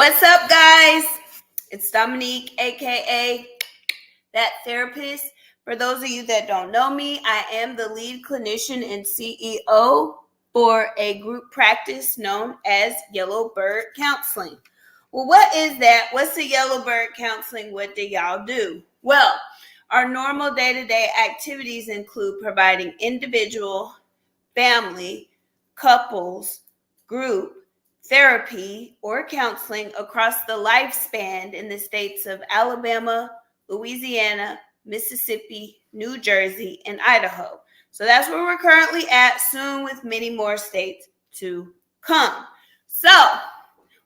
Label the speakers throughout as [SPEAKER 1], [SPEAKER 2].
[SPEAKER 1] What's up, guys? It's Dominique, aka That Therapist. For those of you that don't know me, I am the lead clinician and CEO for a group practice known as Yellowbird Counseling. Well, what is that? What's the Yellowbird Counseling? What do y'all do? Well, our normal day-to-day activities include providing individual, family, couples, group, therapy, or counseling across the lifespan in the states of Alabama, Louisiana, Mississippi, New Jersey, and Idaho. So that's where we're currently at, soon with many more states to come. So,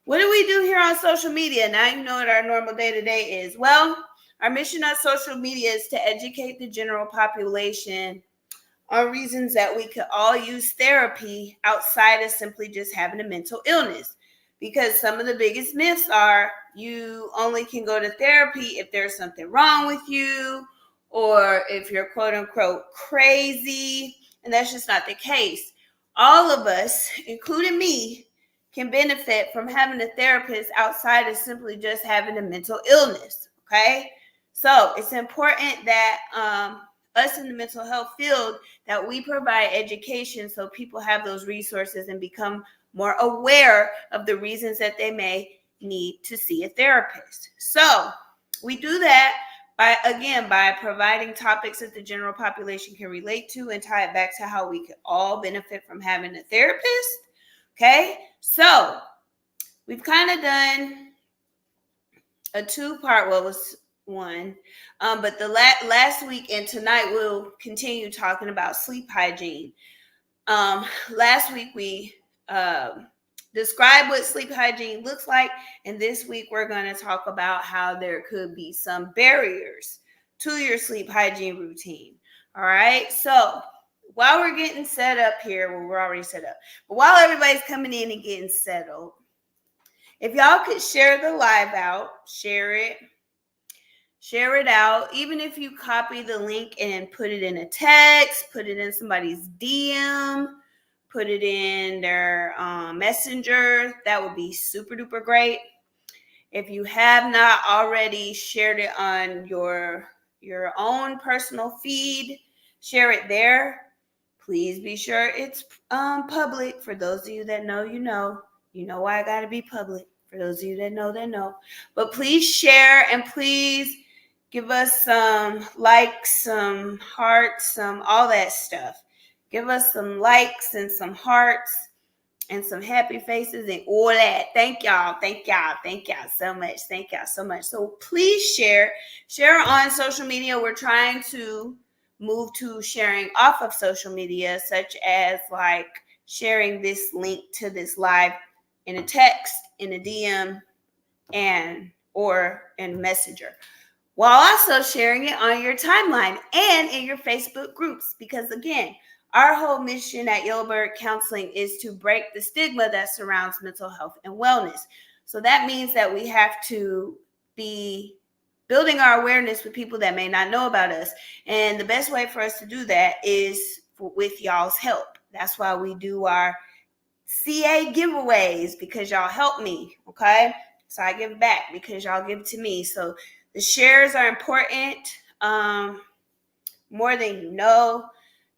[SPEAKER 1] what do we do here on social media? Now you know what our normal day-to-day is. Well, our mission on social media is to educate the general population on reasons that we could all use therapy outside of simply just having a mental illness. Because some of the biggest myths are you only can go to therapy if there's something wrong with you or if you're quote unquote crazy. And that's just not the case. All of us, including me, can benefit from having a therapist outside of simply just having a mental illness. Okay. So it's important that us in the mental health field that we provide education so people have those resources and become more aware of the reasons that they may need to see a therapist. So we do that by providing topics that the general population can relate to and tie it back to how we could all benefit from having a therapist. Okay, so we've kind of done a two-part, well, it was one, but the last week and tonight we'll continue talking about sleep hygiene. Last week we described what sleep hygiene looks like, and this week we're going to talk about how there could be some barriers to your sleep hygiene routine. All right, so while we're getting set up here, well, we're already set up, but while everybody's coming in and getting settled, if y'all could share the live out, share it out. Even if you copy the link and put it in a text, put it in somebody's DM, put it in their messenger, that would be super duper great. If you have not already shared it on your own personal feed, share it there. Please be sure it's public. For those of you that know, you know why I got to be public. For those of you that know. But please share and please give us some likes, some hearts, some all that stuff. Give us some likes and some hearts and some happy faces and all that. Thank y'all so much. Thank y'all so much. So please share on social media. We're trying to move to sharing off of social media, such as like sharing this link to this live in a text, in a DM, or in Messenger, while also sharing it on your timeline and in your Facebook groups. Because again, our whole mission at Yellowbird Counseling is to break the stigma that surrounds mental health and wellness. So that means that we have to be building our awareness with people that may not know about us. And the best way for us to do that is with y'all's help. That's why we do our CA giveaways, because y'all help me, okay? So I give back because y'all give to me. So the shares are important, more than you know.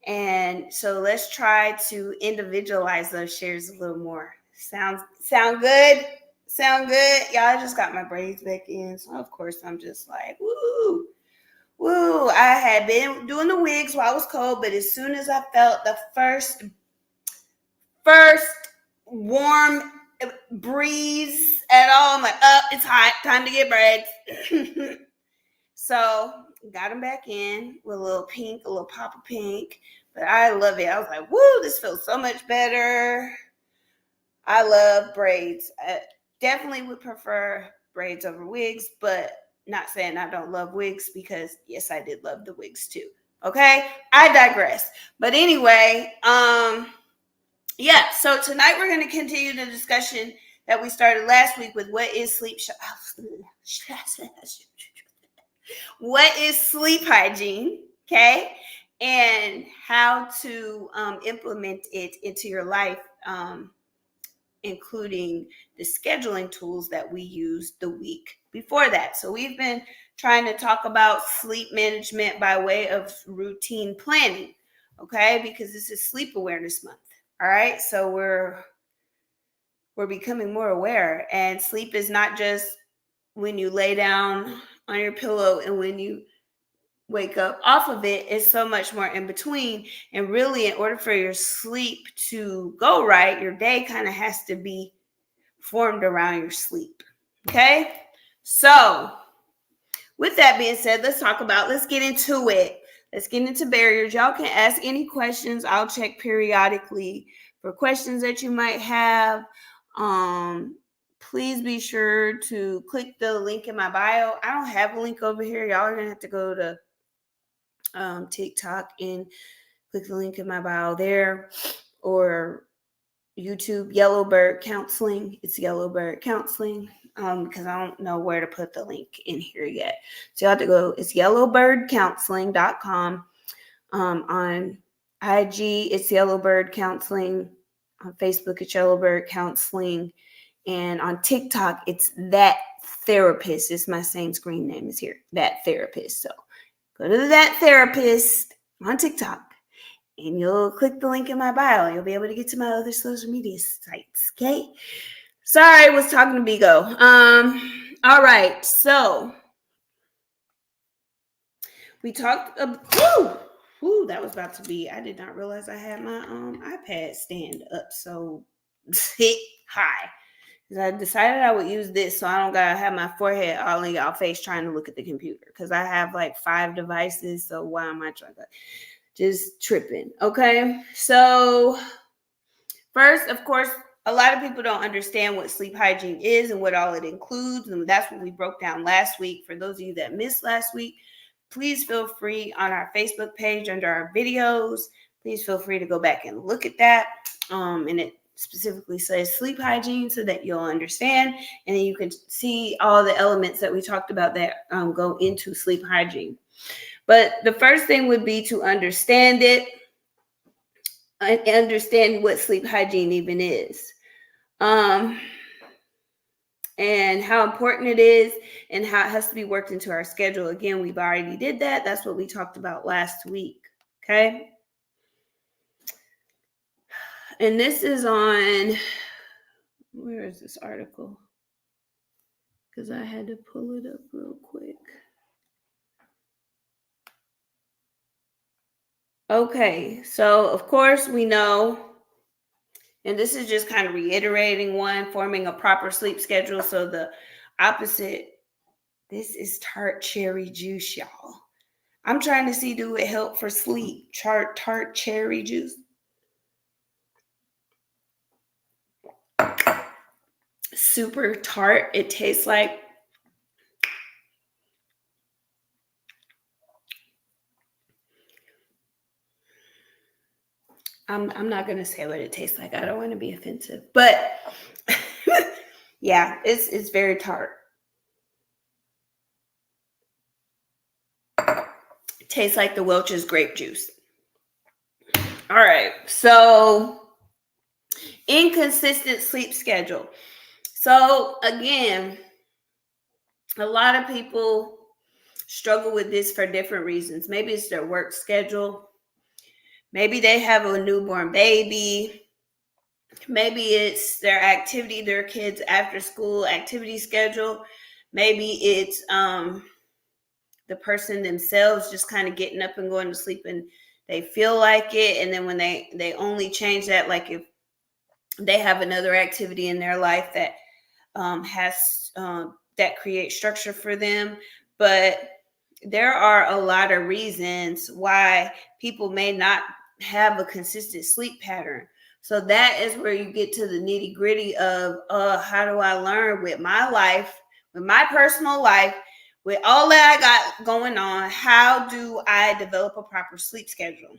[SPEAKER 1] And so let's try to individualize those shares a little more. Sound good? Sound good? Y'all, I just got my braids back in. So of course I'm just like, woo. I had been doing the wigs while it was cold, but as soon as I felt the first warm breeze at all, I'm like, it's hot, time to get braids. So got them back in with a little pop of pink, but I love it. I was like, woo, this feels so much better. I love braids. I definitely would prefer braids over wigs, but not saying I don't love wigs, because yes, I did love the wigs too. Okay, I digress. But anyway, yeah, so tonight we're going to continue the discussion that we started last week with what is sleep hygiene, okay, and how to implement it into your life including the scheduling tools that we used the week before that. So we've been trying to talk about sleep management by way of routine planning, okay? Because this is Sleep Awareness Month, all right? So we're becoming more aware, and sleep is not just when you lay down on your pillow and when you wake up off of it. It's so much more in between. And really, in order for your sleep to go right, your day kind of has to be formed around your sleep. Okay? So, with that being said, let's get into it. Let's get into barriers. Y'all can ask any questions. I'll check periodically for questions that you might have. Please be sure to click the link in my bio. I don't have a link over here. Y'all are going to have to go to TikTok and click the link in my bio there, or YouTube, Yellowbird Counseling. It's Yellowbird Counseling because I don't know where to put the link in here yet. So you have to go, it's yellowbirdcounseling.com. On IG, it's Yellowbird Counseling. On Facebook, it's Yellowbird Counseling. And on TikTok, it's That Therapist. It's my same screen name is here, That Therapist. So go to That Therapist on TikTok, and you'll click the link in my bio, and you'll be able to get to my other social media sites, okay? Sorry, I was talking to Bigo. All right, so we talked about, that was about to be, I did not realize I had my iPad stand up so high. I decided I would use this so I don't gotta have my forehead all in y'all face trying to look at the computer, because I have like 5 devices. So why am I trying to just tripping? Okay, so first, of course, a lot of people don't understand what sleep hygiene is and what all it includes, and that's what we broke down last week. For those of you that missed last week, please feel free on our Facebook page under our videos. Please feel free to go back and look at that. And it specifically says sleep hygiene so that you'll understand, and then you can see all the elements that we talked about that go into sleep hygiene. But the first thing would be to understand it, and understand what sleep hygiene even is, and how important it is, and how it has to be worked into our schedule. Again, we've already did that. That's what we talked about last week. Okay. And this is on, where is this article? Because I had to pull it up real quick. Okay, so of course we know, and this is just kind of reiterating one, forming a proper sleep schedule. So the opposite, this is tart cherry juice, y'all. I'm trying to see, do it help for sleep? Tart cherry juice. Super tart. It tastes like I'm not gonna say what it tastes like. I don't want to be offensive, but yeah, it's very tart. It tastes like the Welch's grape juice. All right, so inconsistent sleep schedule. So again, a lot of people struggle with this for different reasons. Maybe it's their work schedule. Maybe they have a newborn baby. Maybe it's their kids' after school activity schedule. Maybe it's the person themselves just kind of getting up and going to sleep and they feel like it. And then when they only change that, like if they have another activity in their life that that creates structure for them. But there are a lot of reasons why people may not have a consistent sleep pattern. So that is where you get to the nitty gritty of how do I learn with my life, with my personal life, with all that I got going on, how do I develop a proper sleep schedule?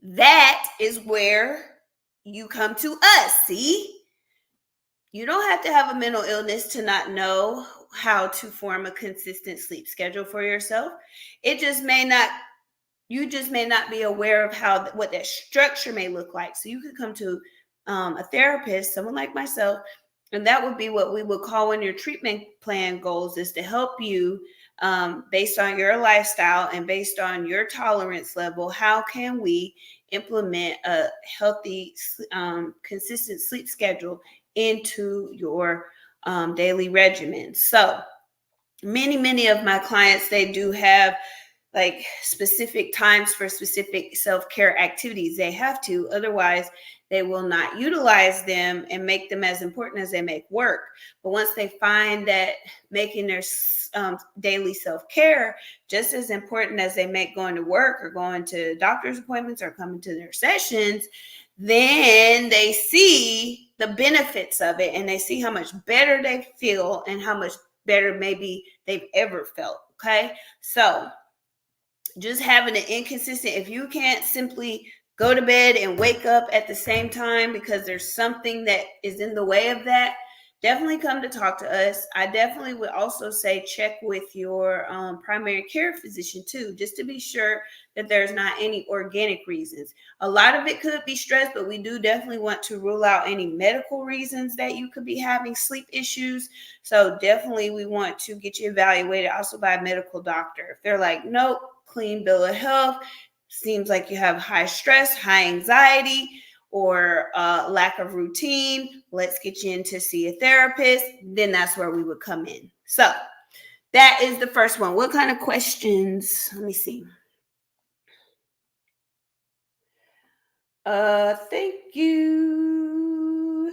[SPEAKER 1] That is where you come to us. See, you don't have to have a mental illness to not know how to form a consistent sleep schedule for yourself. You just may not be aware of what that structure may look like. So you could come to a therapist, someone like myself, and that would be what we would call one of your treatment plan goals, is to help you based on your lifestyle and based on your tolerance level. How can we implement a healthy, consistent sleep schedule into your daily regimen? So many of my clients, they do have like specific times for specific self-care activities. They have to, otherwise they will not utilize them and make them as important as they make work. But once they find that making their daily self-care just as important as they make going to work or going to doctor's appointments or coming to their sessions, then they see the benefits of it and they see how much better they feel and how much better maybe they've ever felt. Okay, so just having an inconsistent, if you can't simply go to bed and wake up at the same time because there's something that is in the way of that, definitely come to talk to us. I definitely would also say check with your primary care physician too, just to be sure that there's not any organic reasons. A lot of it could be stress, but we do definitely want to rule out any medical reasons that you could be having sleep issues. So definitely we want to get you evaluated also by a medical doctor. If they're like, nope, clean bill of health, seems like you have high stress, high anxiety, or lack of routine, let's get you in to see a therapist, then that's where we would come in. So that is the first one. What kind of questions? Let me see. Thank you.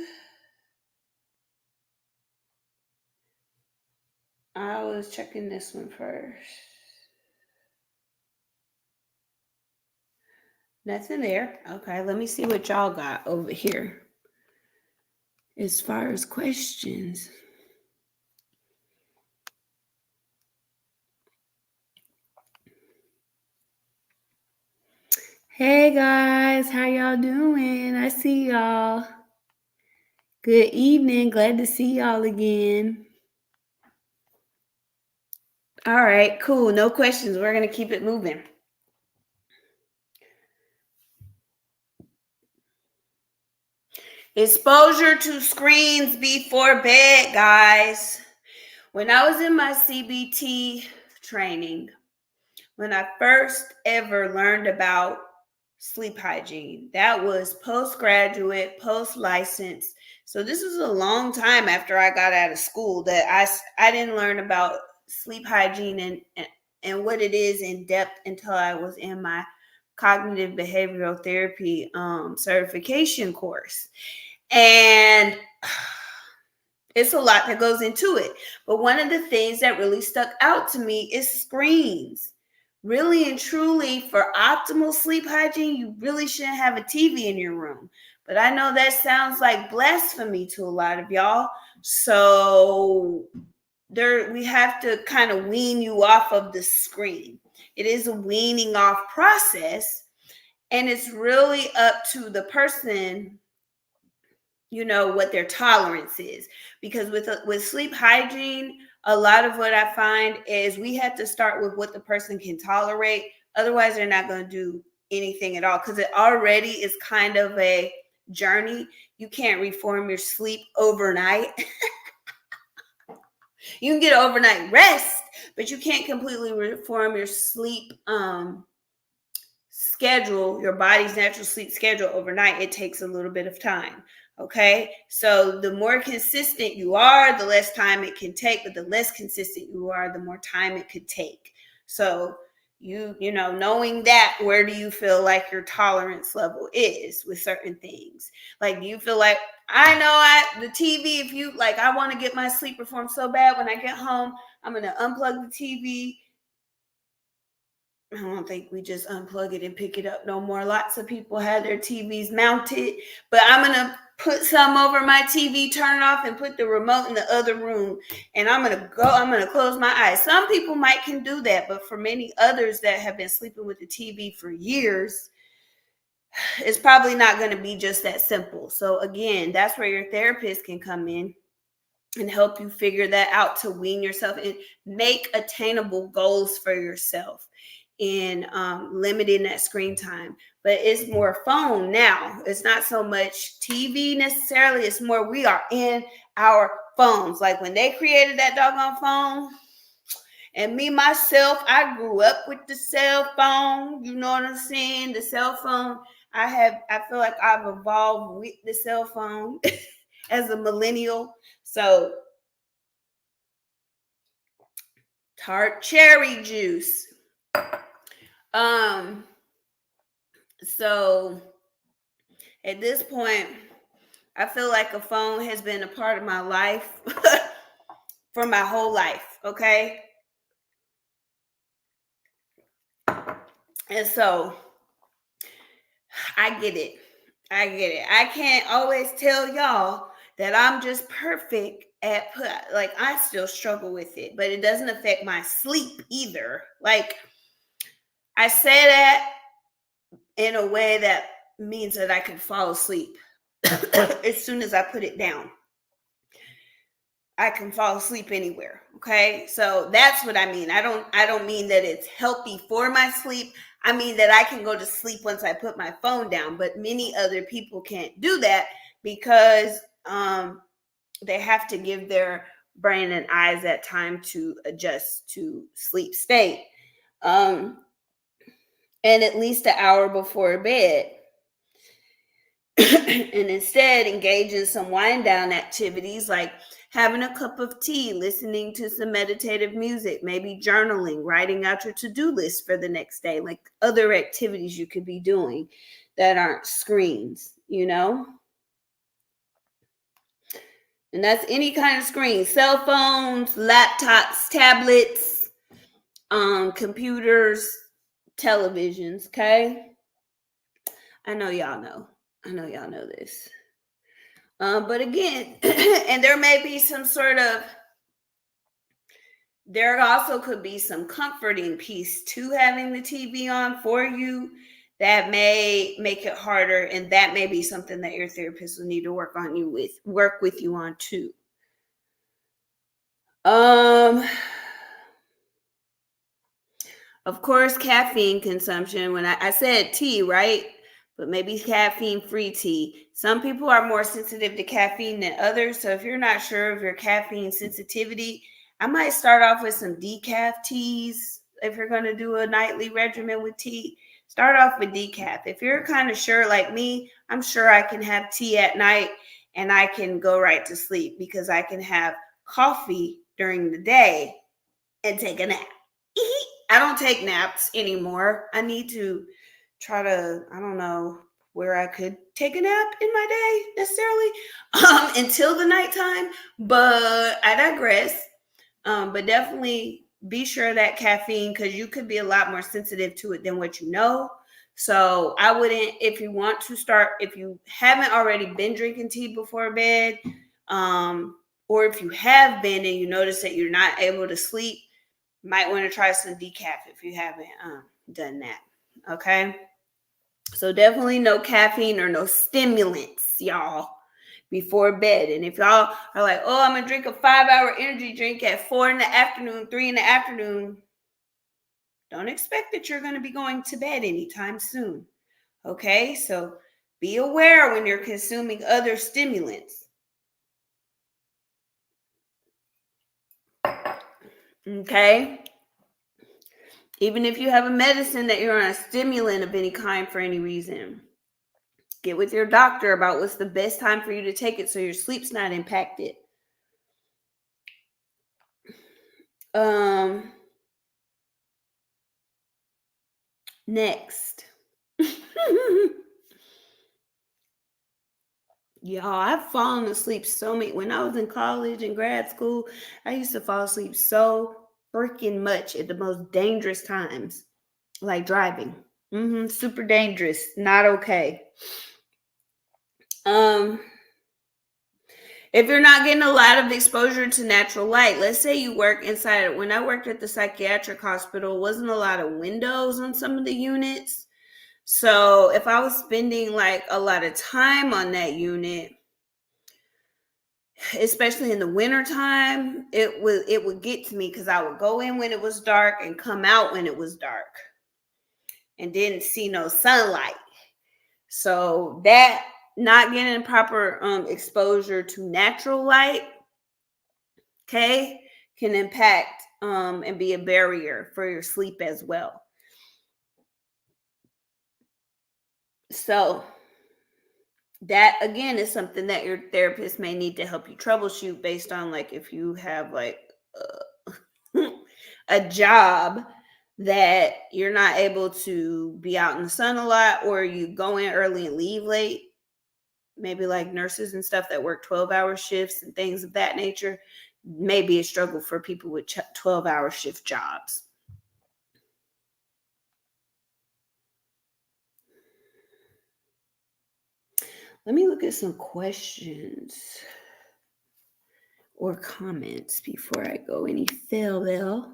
[SPEAKER 1] I was checking this one first. Nothing there. Okay, let me see what y'all got over here as far as questions. Hey guys, how y'all doing? I see y'all. Good evening. Glad to see y'all again. All right, cool. No questions. We're going to keep it moving. Exposure to screens before bed, guys. When I was in my CBT training, when I first ever learned about sleep hygiene, that was postgraduate, post-license. So this was a long time after I got out of school that I didn't learn about sleep hygiene and what it is in depth until I was in my cognitive behavioral therapy certification course. And it's a lot that goes into it. But one of the things that really stuck out to me is screens. Really and truly, for optimal sleep hygiene, you really shouldn't have a TV in your room. But I know that sounds like blasphemy to a lot of y'all. So we have to kind of wean you off of the screen. It is a weaning off process. And it's really up to the person, what their tolerance is. Because with sleep hygiene, a lot of what I find is we have to start with what the person can tolerate. Otherwise, they're not going to do anything at all, because it already is kind of a journey. You can't reform your sleep overnight. You can get overnight rest, but you can't completely reform your sleep schedule, your body's natural sleep schedule overnight. It takes a little bit of time. Okay, so the more consistent you are, the less time it can take, but the less consistent you are, the more time it could take. So knowing that, where do you feel like your tolerance level is with certain things? Like, do you feel like, the TV, if you like, I want to get my sleep reformed so bad, when I get home, I'm going to unplug the TV. I don't think we just unplug it and pick it up no more. Lots of people have their TVs mounted, but I'm going to put some over my TV, turn it off, and put the remote in the other room. And I'm going to close my eyes. Some people can do that, but for many others that have been sleeping with the TV for years, it's probably not going to be just that simple. So again, that's where your therapist can come in and help you figure that out, to wean yourself and make attainable goals for yourself. in limiting that screen time. But it's more phone now. It's not so much TV necessarily. It's more we are in our phones. Like when they created that doggone phone, and me myself, I grew up with the cell phone. You know what I'm saying? The cell phone. I feel like I've evolved with the cell phone as a millennial. So tart cherry juice. So at this point, I feel like a phone has been a part of my life for my whole life, okay? And so I get it. I get it. I can't always tell y'all that I'm just perfect at like I still struggle with it, but it doesn't affect my sleep either. Like I say that in a way that means that I can fall asleep as soon as I put it down. I can fall asleep anywhere. Okay. So that's what I mean. I don't mean that it's healthy for my sleep. I mean that I can go to sleep once I put my phone down, but many other people can't do that because they have to give their brain and eyes that time to adjust to sleep state. And at least an hour before bed. And instead engage in some wind down activities like having a cup of tea, listening to some meditative music, maybe journaling, writing out your to-do list for the next day, like other activities you could be doing that aren't screens, you know? And that's any kind of screen, cell phones, laptops, tablets, computers, televisions, okay? I know y'all know. I know y'all know this. But again, and there may be there also could be some comforting piece to having the TV on for you that may make it harder. And that may be something that your therapist will need to work with you on too. Of course, caffeine consumption. When I said tea, right? But maybe caffeine-free tea. Some people are more sensitive to caffeine than others. So if you're not sure of your caffeine sensitivity, I might start off with some decaf teas. If you're going to do a nightly regimen with tea, start off with decaf. If you're kind of sure like me, I'm sure I can have tea at night and I can go right to sleep because I can have coffee during the day and take a nap. I don't take naps anymore. I need to try to, I don't know where I could take a nap in my day necessarily until the nighttime, but I digress. But definitely be sure that caffeine, because you could be a lot more sensitive to it than what you know. So I wouldn't, if you want to start, if you haven't already been drinking tea before bed, or if you have been and you notice that you're not able to sleep, might want to try some decaf if you haven't done that. Okay. So definitely no caffeine or no stimulants, y'all, before bed. And if y'all are like, oh, I'm gonna drink a 5-hour energy drink at 4 in the afternoon, 3 in the afternoon, don't expect that you're gonna be going to bed anytime soon. Okay, so be aware when you're consuming other stimulants. Okay. Even if you have a medicine that you're on a stimulant of any kind for any reason, get with your doctor about what's the best time for you to take it so your sleep's not impacted. Next. Y'all, I've fallen asleep so many. When I was in college and grad school, I used to fall asleep so freaking much at the most dangerous times, like driving. Super dangerous. Not okay. If you're not getting a lot of exposure to natural light, let's say you work inside. When I worked at the psychiatric hospital, wasn't a lot of windows on some of the units. So if I was spending like a lot of time on that unit, especially in the wintertime, it would get to me because I would go in when it was dark and come out when it was dark. and didn't see no sunlight. So that not getting proper exposure to natural light, okay, can impact and be a barrier for your sleep as well. So that again is something that your therapist may need to help you troubleshoot based on, like, if you have like a job that you're not able to be out in the sun a lot, or you go in early and leave late, maybe like nurses and stuff that work 12-hour shifts and things of that nature, may be a struggle for people with 12-hour shift jobs. Let me look at some questions or comments before I go any further.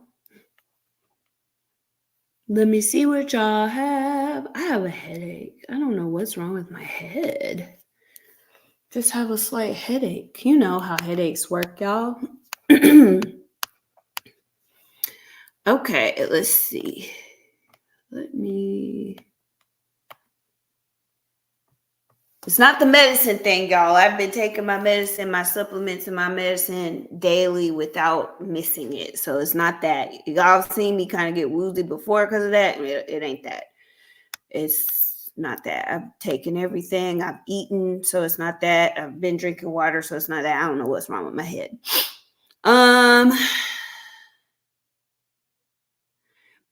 [SPEAKER 1] Let me see what y'all have. I have a headache. I don't know what's wrong with my head. Just have a slight headache. You know how headaches work, y'all. Okay, let's see. It's not the medicine thing, y'all. I've been taking my medicine, my supplements, and my medicine daily without missing it. So it's not that. Y'all seen me kind of get woozy before because of that. It ain't that. It's not that. I've taken everything. I've eaten, so it's not that. I've been drinking water, so it's not that. I don't know what's wrong with my head.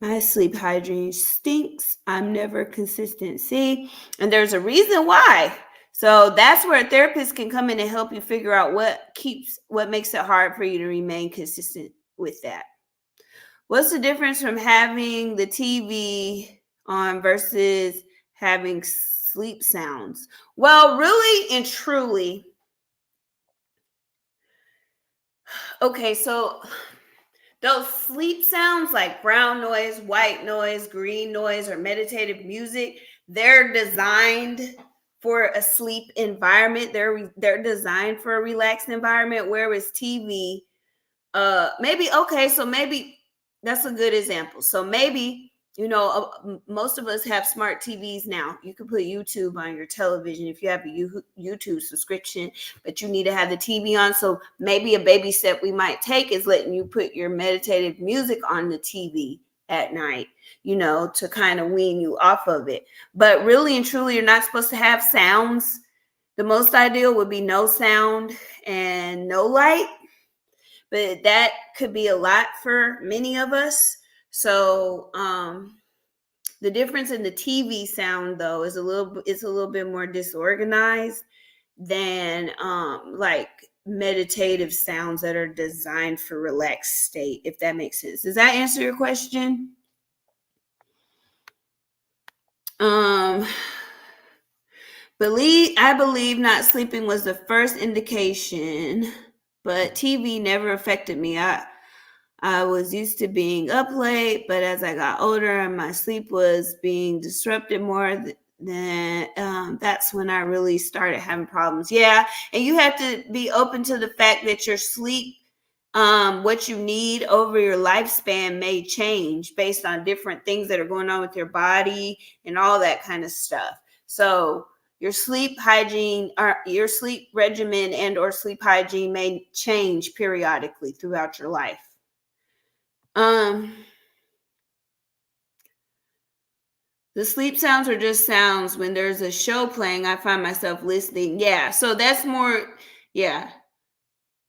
[SPEAKER 1] My sleep hygiene stinks. I'm never consistent. See, and there's a reason why. So that's where a therapist can come in and help you figure out what makes it hard for you to remain consistent with that. What's the difference from having the TV on versus having sleep sounds? Well, really and truly, okay, so those sleep sounds like brown noise, white noise, green noise, or meditative music, they're designed for a sleep environment. They're designed for a relaxed environment, whereas TV, maybe that's a good example. So maybe, most of us have smart TVs now. You can put YouTube on your television if you have a YouTube subscription, but you need to have the TV on. So maybe a baby step we might take is letting you put your meditative music on the TV at night, to kind of wean you off of it. But really and truly, you're not supposed to have sounds. The most ideal would be no sound and no light, but that could be a lot for many of us. So the difference in the TV sound, though, is a little bit more disorganized than like meditative sounds that are designed for relaxed state, if that makes sense. Does that answer your question? I believe not sleeping was the first indication, but TV never affected me. I was used to being up late, but as I got older and my sleep was being disrupted more, then that's when I really started having problems. Yeah, and you have to be open to the fact that your sleep, what you need over your lifespan may change based on different things that are going on with your body and all that kind of stuff. So your sleep hygiene, or your sleep regimen and or sleep hygiene may change periodically throughout your life. The sleep sounds are just sounds. When there's a show playing, I find myself listening. Yeah, so that's more, yeah.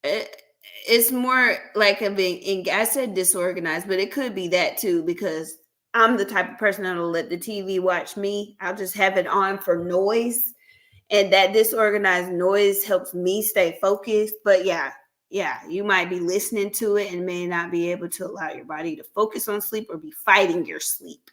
[SPEAKER 1] It's more like I said disorganized, but it could be that too, because I'm the type of person that'll let the TV watch me. I'll just have it on for noise, and that disorganized noise helps me stay focused. But yeah, you might be listening to it and may not be able to allow your body to focus on sleep, or be fighting your sleep.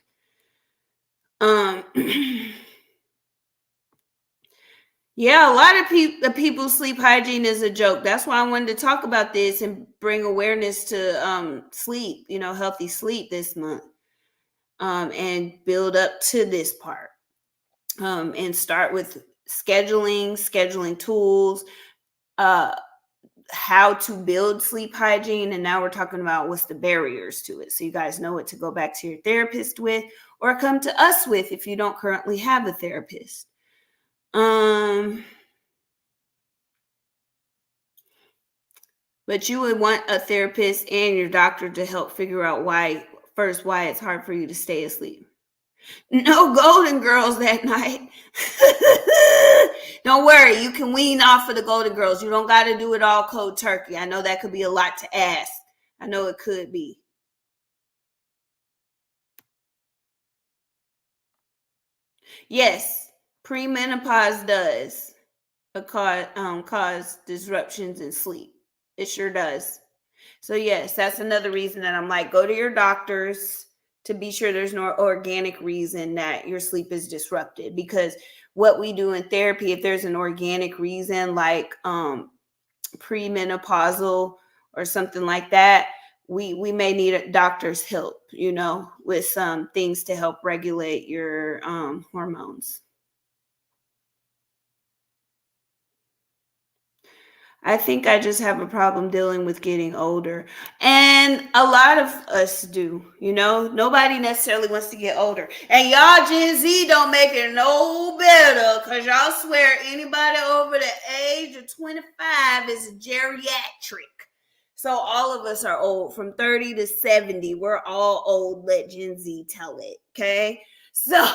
[SPEAKER 1] Yeah, a lot of people's sleep hygiene is a joke. That's why I wanted to talk about this and bring awareness to sleep, healthy sleep this month, and build up to this part, and start with scheduling tools, how to build sleep hygiene, and now we're talking about what's the barriers to it, so you guys know what to go back to your therapist with or come to us with if you don't currently have a therapist. But you would want a therapist and your doctor to help figure out why it's hard for you to stay asleep. No Golden Girls that night. Don't worry, you can wean off of the Golden Girls. You don't got to do it all cold turkey. I know that could be a lot to ask. I know it could be. Yes, premenopause does cause disruptions in sleep. It sure does. So yes, that's another reason that I'm like, go to your doctors to be sure there's no organic reason that your sleep is disrupted. Because what we do in therapy, if there's an organic reason like premenopausal or something like that, we may need a doctor's help, with some things to help regulate your hormones. I think I just have a problem dealing with getting older. And a lot of us do, Nobody necessarily wants to get older. And y'all Gen Z don't make it no better because y'all swear anybody over the age of 25 is geriatric. So all of us are old from 30 to 70. We're all old. Let Gen Z tell it. Okay. So,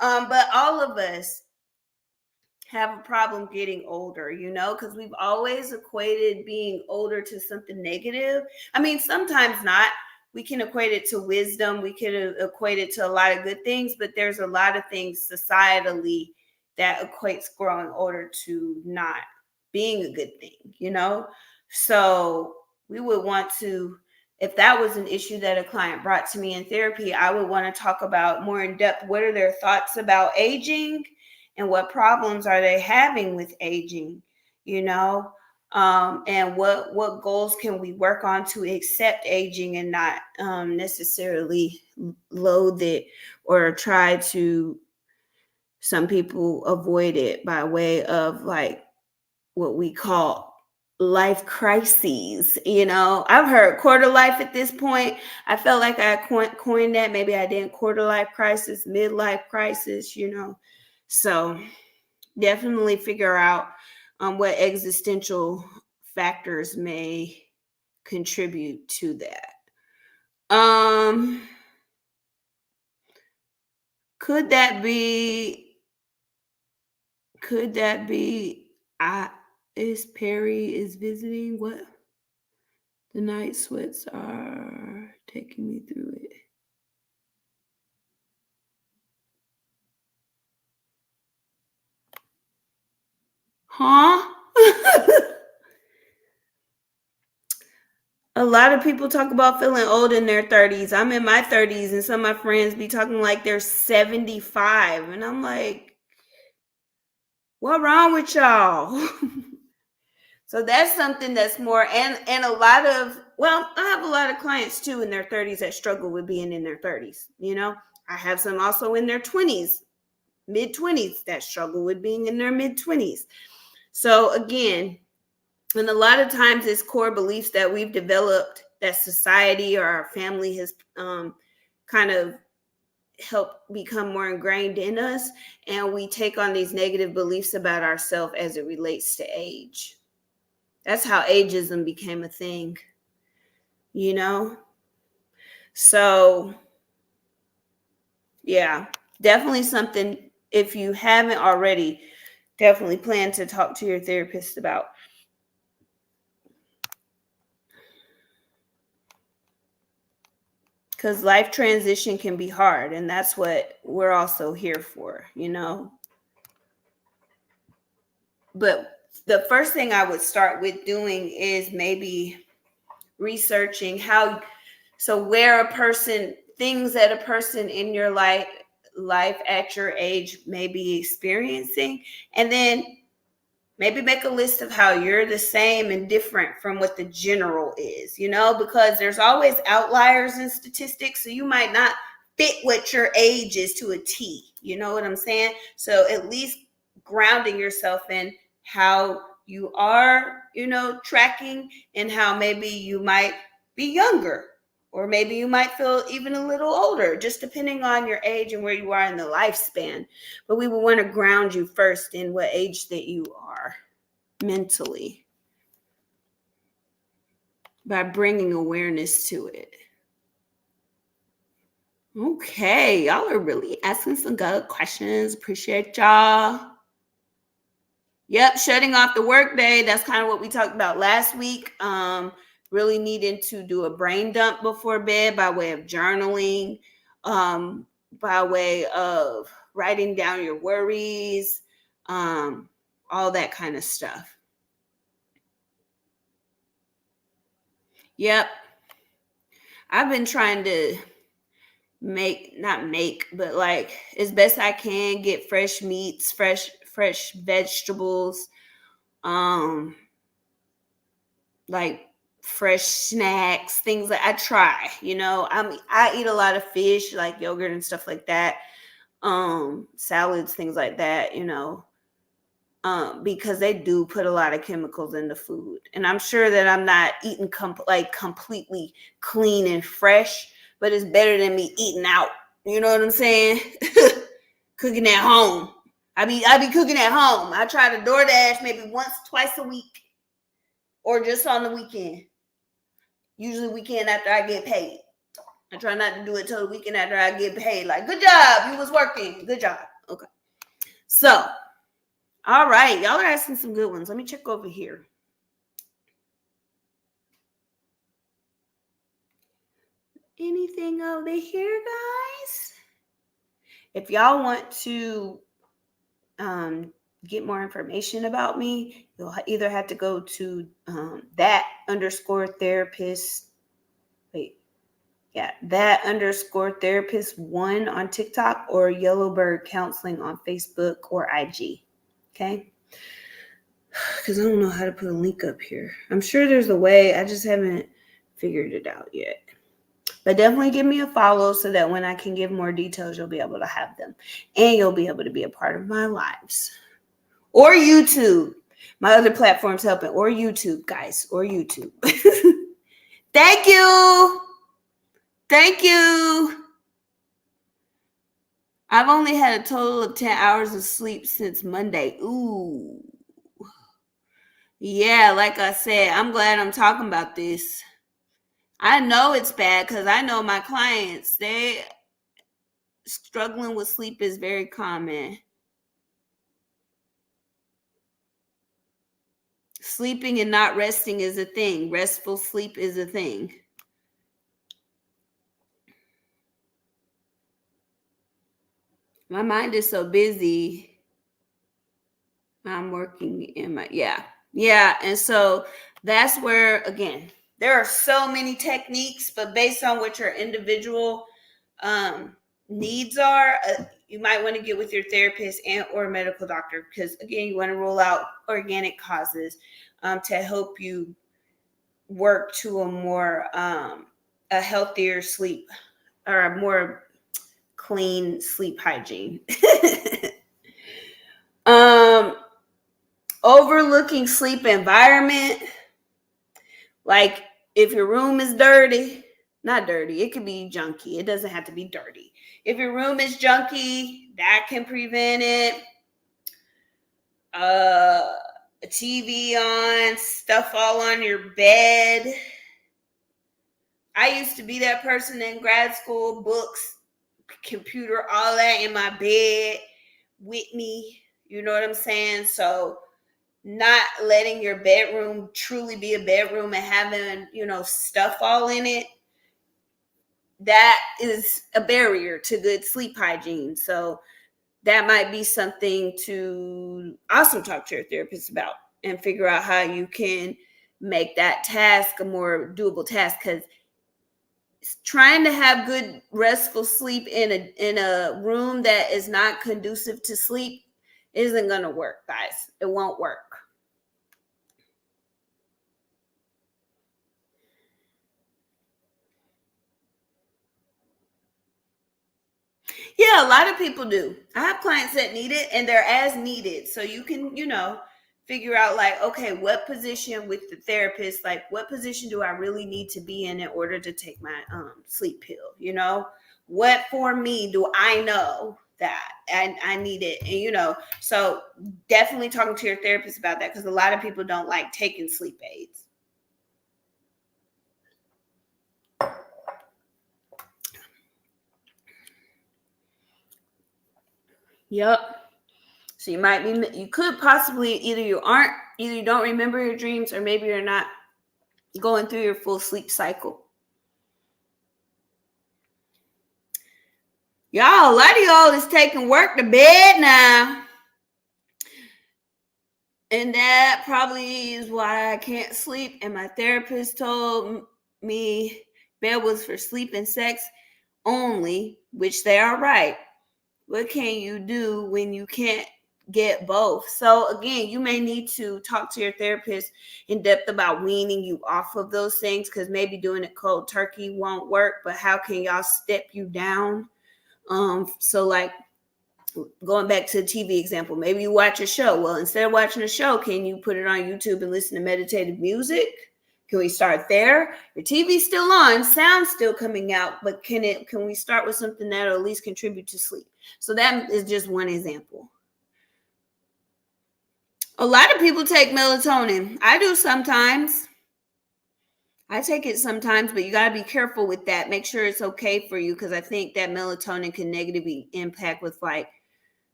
[SPEAKER 1] but all of us have a problem getting older, because we've always equated being older to something negative. I mean, sometimes not. We can equate it to wisdom. We can equate it to a lot of good things, but there's a lot of things societally that equates growing older to not being a good thing, So we would want to, if that was an issue that a client brought to me in therapy, I would want to talk about more in depth, what are their thoughts about aging and what problems are they having with aging, and what goals can we work on to accept aging and not necessarily loathe it or try to, some people avoid it by way of like what we call life crises. I've heard quarter life at this point. I felt like I coined that. Maybe I didn't. Quarter life crisis, midlife crisis, So definitely figure out what existential factors may contribute to that. Could that be is Perry is visiting? What? The night sweats are taking me through it. Huh? A lot of people talk about feeling old in their 30s. I'm in my 30s, and some of my friends be talking like they're 75. And I'm like, what wrong with y'all? So that's something that's more, and a lot of, I have a lot of clients too in their 30s that struggle with being in their 30s. I have some also in their 20s, mid 20s that struggle with being in their mid 20s. So again, and a lot of times it's core beliefs that we've developed that society or our family has kind of helped become more ingrained in us. And we take on these negative beliefs about ourselves as it relates to age. That's how ageism became a thing, So, yeah, definitely something, if you haven't already, definitely plan to talk to your therapist about. Because life transition can be hard, and that's what we're also here for, But the first thing I would start with doing is maybe researching things that a person in your life at your age may be experiencing, and then maybe make a list of how you're the same and different from what the general is, because there's always outliers in statistics. So you might not fit what your age is to a T. You know what I'm saying? So at least grounding yourself in how you are tracking and how maybe you might be younger, or maybe you might feel even a little older, just depending on your age and where you are in the lifespan. But we would want to ground you first in what age that you are mentally by bringing awareness to it. Okay, y'all are really asking some good questions. Appreciate y'all. Yep, shutting off the workday. That's kind of what we talked about last week. Really needing to do a brain dump before bed by way of journaling, by way of writing down your worries, all that kind of stuff. Yep. I've been trying to but like as best I can, get fresh meats, fresh vegetables, like fresh snacks, things that I try, I eat a lot of fish, like yogurt and stuff like that, salads, things like that, because they do put a lot of chemicals in the food. And I'm sure that I'm not eating completely clean and fresh, but it's better than me eating out. You know what I'm saying? Cooking at home. I be cooking at home. I try to DoorDash maybe once, twice a week, or just on the weekend. Usually weekend after I get paid. I try not to do it till the weekend after I get paid. Like, good job, you was working. Good job. Okay. So, all right. Y'all are asking some good ones. Let me check over here. Anything over here, guys? If y'all want to get more information about me, you'll either have to go to that_therapist. that_therapist1 on TikTok, or Yellowbird Counseling on Facebook or IG. Okay. Because I don't know how to put a link up here. I'm sure there's a way. I just haven't figured it out yet. But definitely give me a follow so that when I can give more details, you'll be able to have them. And you'll be able to be a part of my lives. Or YouTube. My other platforms helping. Or YouTube, guys. Or YouTube. Thank you. Thank you. I've only had a total of 10 hours of sleep since Monday. Ooh. Yeah, like I said, I'm glad I'm talking about this. I know it's bad because I know my clients, they struggling with sleep is very common. Sleeping and not resting is a thing. Restful sleep is a thing. My mind is so busy. I'm working in my, yeah. And so that's where, again, there are so many techniques, but based on what your individual needs are, you might want to get with your therapist and or medical doctor, because again, you want to rule out organic causes to help you work to a more a healthier sleep, or a more clean sleep hygiene. Overlooking sleep environment, like if your room is dirty, not dirty, it could be junky, it doesn't have to be dirty. If your room is junky, that can prevent it. A TV on, stuff all on your bed. I used to be that person in grad school, books, computer, all that in my bed with me. You know what I'm saying? So not letting your bedroom truly be a bedroom and having, stuff all in it, that is a barrier to good sleep hygiene. So that might be something to also talk to your therapist about and figure out how you can make that task a more doable task, because trying to have good restful sleep in a room that is not conducive to sleep isn't going to work, guys. It won't work. Yeah, a lot of people do. I have clients that need it and they're as needed. So you can, figure out like, okay, what position with the therapist, like what position do I really need to be in order to take my sleep pill? You know, what for me do I know that I need it? And so definitely talking to your therapist about that, because a lot of people don't like taking sleep aids. Yep. So you could possibly either you don't remember your dreams, or maybe you're not going through your full sleep cycle. Y'all, a lot of y'all is taking work to bed now. And that probably is why I can't sleep. And my therapist told me bed was for sleep and sex only, which they are right. What can you do when you can't get both? So again, you may need to talk to your therapist in depth about weaning you off of those things, because maybe doing it cold turkey won't work. But how can y'all step you down? So like going back to the TV example, maybe you watch a show. Well, instead of watching a show, can you put it on YouTube and listen to meditative music? Can we start there? Your TV's still on, sound's still coming out, but can we start with something that'll at least contribute to sleep? So that is just one example. A lot of people take melatonin. I do sometimes. I take it sometimes, but you got to be careful with that. Make sure it's okay for you, because I think that melatonin can negatively impact with what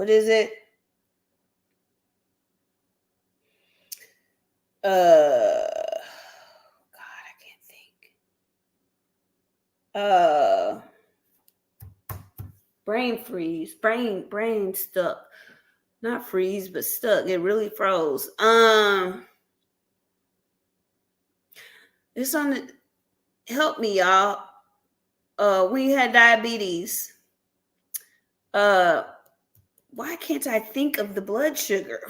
[SPEAKER 1] is it? God, I can't think. Brain freeze, brain stuck. Not freeze, but stuck. It really froze. It's on the, help me, y'all. We had diabetes. Why can't I think of the blood sugar?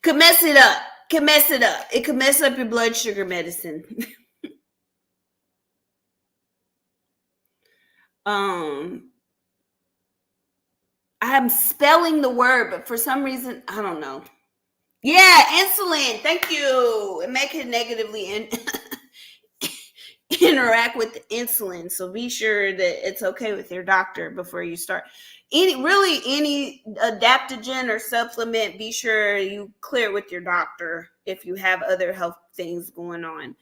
[SPEAKER 1] Could mess it up. It could mess up your blood sugar medicine. I'm spelling the word, but for some reason, I don't know. Yeah, insulin. Thank you. It may negatively interact with the insulin. So be sure that it's okay with your doctor before you start. Any adaptogen or supplement, be sure you clear with your doctor if you have other health things going on,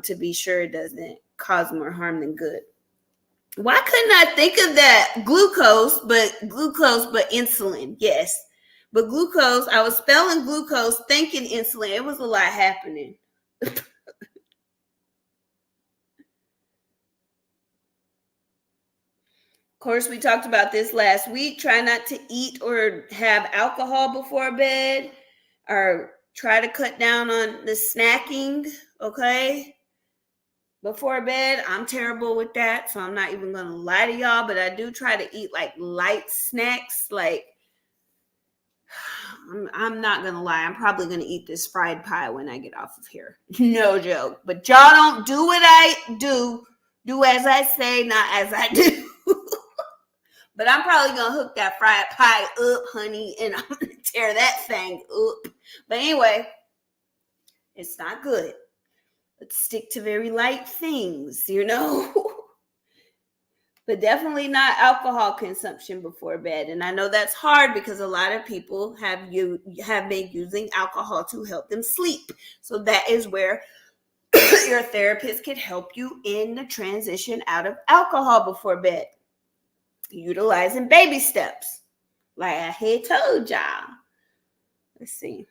[SPEAKER 1] to be sure it doesn't cause more harm than good. Why couldn't I think of that? Glucose, but insulin. Yes. But glucose, I was spelling glucose, thinking insulin. It was a lot happening. Of course, we talked about this last week. Try not to eat or have alcohol before bed, or try to cut down on the snacking, okay? Before bed. I'm terrible with that, so I'm not even going to lie to y'all, but I do try to eat like light snacks. Like, I'm not going to lie, I'm probably going to eat this fried pie when I get off of here. No joke. But y'all don't do what I do. Do as I say, not as I do. But I'm probably going to hook that fried pie up, honey, and I'm going to tear that thing up. But anyway, it's not good. Let's stick to very light things, But definitely not alcohol consumption before bed. And I know that's hard, because a lot of people have been using alcohol to help them sleep. So that is where your therapist can help you in the transition out of alcohol before bed, utilizing baby steps, like I had told y'all. Let's see.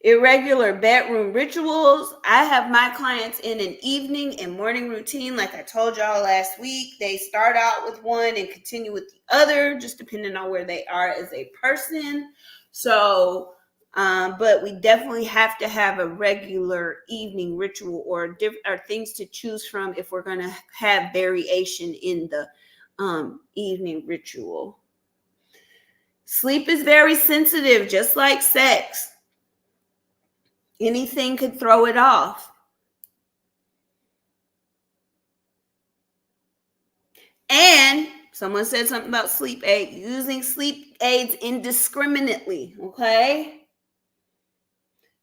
[SPEAKER 1] Irregular bedroom rituals. I have my clients in an evening and morning routine. Like I told y'all last week, they start out with one and continue with the other, just depending on where they are as a person. So, but we definitely have to have a regular evening ritual, or things to choose from if we're going to have variation in the evening ritual. Sleep is very sensitive, just like sex. Anything could throw it off. Someone said something about sleep aid. Using sleep aids indiscriminately, okay?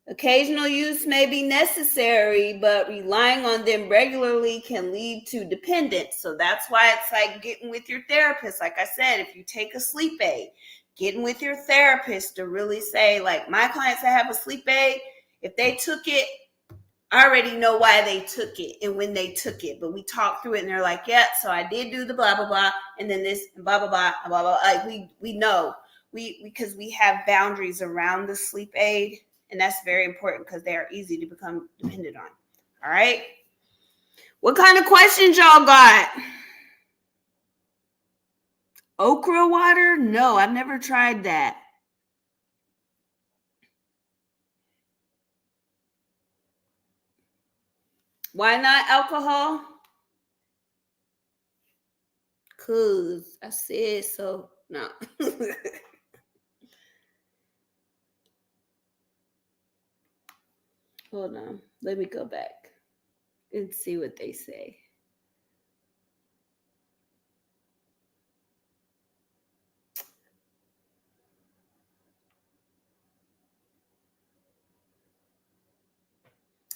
[SPEAKER 1] Occasional use may be necessary, but relying on them regularly can lead to dependence. So that's why it's like getting with your therapist. Like I said, if you take a sleep aid, getting with your therapist to really say, like my clients that have a sleep aid, if they took it, I already know why they took it and when they took it. But we talked through it and they're like, yeah, so I did do the blah, blah, blah. And then this and blah, blah, blah, blah, blah. Like we know because we have boundaries around the sleep aid. And that's very important because they are easy to become dependent on. All right. What kind of questions y'all got? Okra water? No, I've never tried that. Why not alcohol? Cause I said so. No. Hold on. Let me go back and see what they say.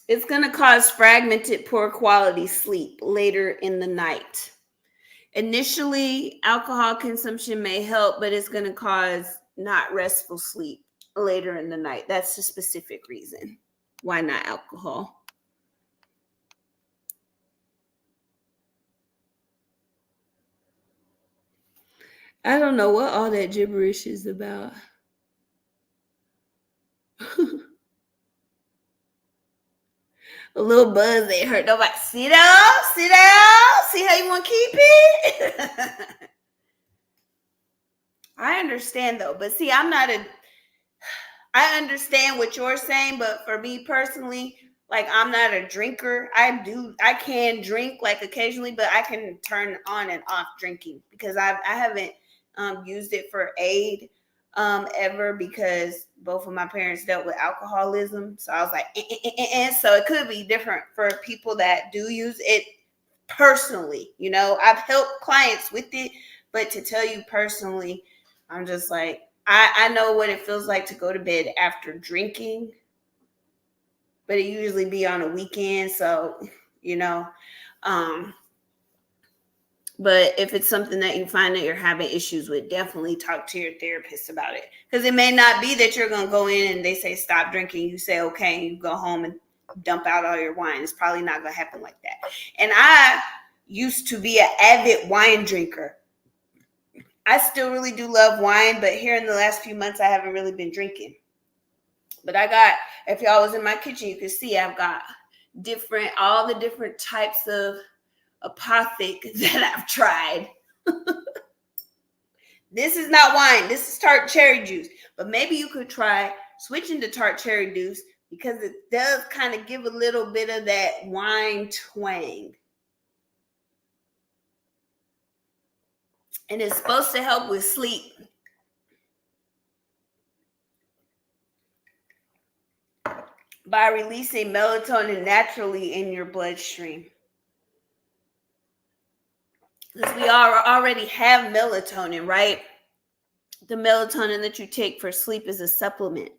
[SPEAKER 1] It's going to cause fragmented, poor quality sleep later in the night. Initially, alcohol consumption may help, but it's going to cause not restful sleep later in the night. That's the specific reason. Why not alcohol? I don't know what all that gibberish is about. A little buzz ain't hurt nobody. Sit down, sit down. See how you want to keep it? I understand though, but see, I understand what you're saying, but for me personally, like I'm not a drinker. I can drink like occasionally, but I can turn on and off drinking because I haven't used it for aid ever because both of my parents dealt with alcoholism. So I was like, so it could be different for people that do use it personally. You know, I've helped clients with it, but to tell you personally, I'm just like, I know what it feels like to go to bed after drinking, but it usually be on a weekend. So, you know, but if it's something that you find that you're having issues with, definitely talk to your therapist about it. Because it may not be that you're going to go in and they say stop drinking. You say, okay, and you go home and dump out all your wine. It's probably not going to happen like that. And I used to be an avid wine drinker. I still really do love wine, but here in the last few months, I haven't really been drinking. But I got, if y'all was in my kitchen, you could see I've got all the different types of apothic that I've tried. This is not wine. This is tart cherry juice. But maybe you could try switching to tart cherry juice because it does kind of give a little bit of that wine twang. And it's supposed to help with sleep. By releasing melatonin naturally in your bloodstream. Because we already have melatonin, right? The melatonin that you take for sleep is a supplement.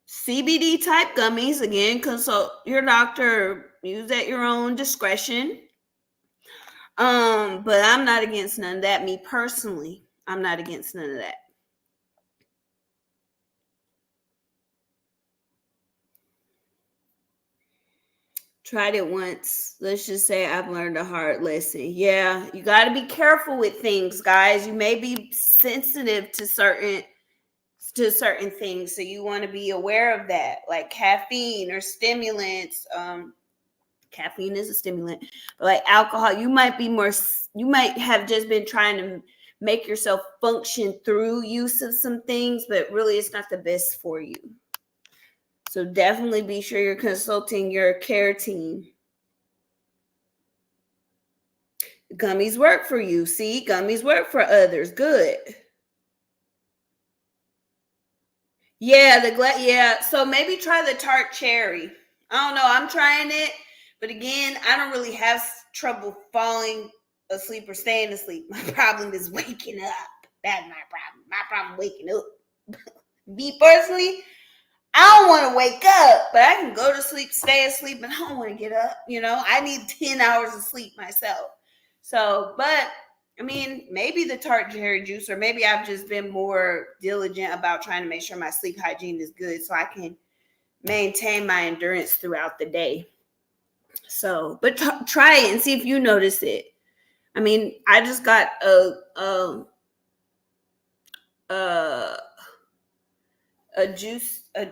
[SPEAKER 1] CBD type gummies, again, consult your doctor, use at your own discretion. But I'm not against none of that. Me personally, I'm not against none of that. Tried it once. Let's just say I've learned a hard lesson. Yeah, you got to be careful with things, guys. You may be sensitive to certain things, so you want to be aware of that, like caffeine or stimulants. Caffeine is a stimulant, but like alcohol, you might have just been trying to make yourself function through use of some things, but really it's not the best for you. So definitely be sure you're consulting your care team. Gummies work for you. See, gummies work for others. Good. Yeah, yeah. So maybe try the tart cherry. I don't know. I'm trying it. But again, I don't really have trouble falling asleep or staying asleep. My problem is waking up. That's my problem. My problem waking up. Me personally, I don't want to wake up, but I can go to sleep, stay asleep, and I don't want to get up. I need 10 hours of sleep myself. So, but I mean, maybe the tart cherry juice, or maybe I've just been more diligent about trying to make sure my sleep hygiene is good so I can maintain my endurance throughout the day. So, but try it and see if you notice it. I mean, I just got a juice, a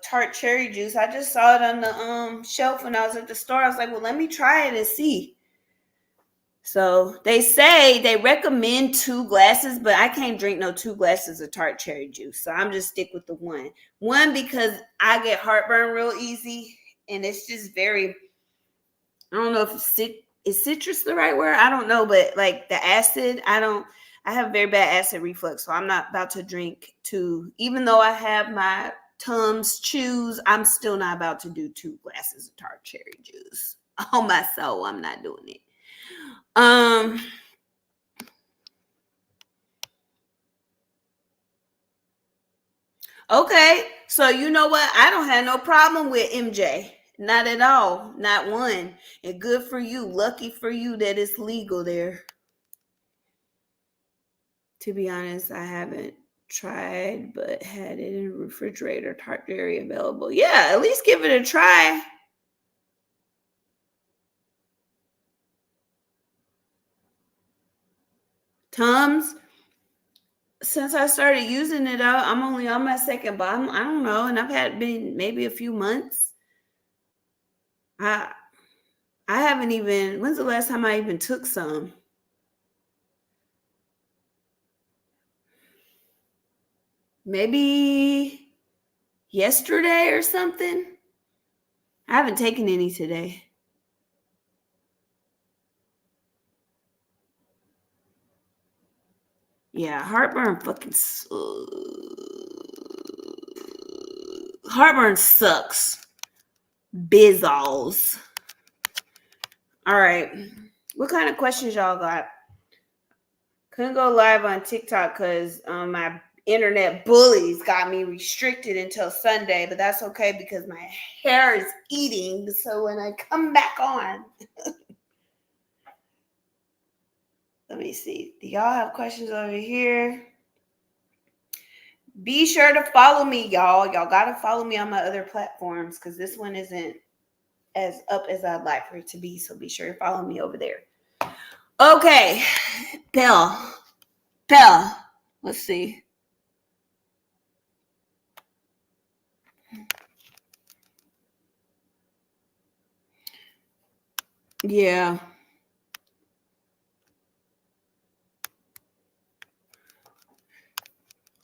[SPEAKER 1] tart cherry juice. I just saw it on the shelf when I was at the store. I was like, well, let me try it and see. So they recommend 2 glasses, but I can't drink no 2 glasses of tart cherry juice. So I'm just stick with the one. One, because I get heartburn real easy, and it's just very, I don't know if is citrus the right word? I don't know, but like the acid, I have very bad acid reflux, so I'm not about to drink 2. Even though I have my Tums Chews, I'm still not about to do 2 glasses of tart cherry juice. On my soul, I'm not doing it. Okay, so you know what? I don't have no problem with MJ. Not at all. Not one. And good for you. Lucky for you that it's legal there. To be honest, I haven't tried, but had it in a refrigerator, tart cherry available. Yeah, at least give it a try. Tums, since I started using it out, I'm only on my second bottle. I don't know, and I've had been maybe a few months. I I haven't even. When's the last time I even took some? Maybe yesterday or something. I haven't taken any today. Yeah, heartburn sucks. Bizzles. All right. What kind of questions y'all got? Couldn't go live on TikTok because my internet bullies got me restricted until Sunday, but that's okay because my hair is eating. So when I come back on, let me see. Do y'all have questions over here? Be sure to follow me, y'all. Y'all got to follow me on my other platforms because this one isn't as up as I'd like for it to be. So be sure to follow me over there. Okay. Bell. Let's see. Yeah.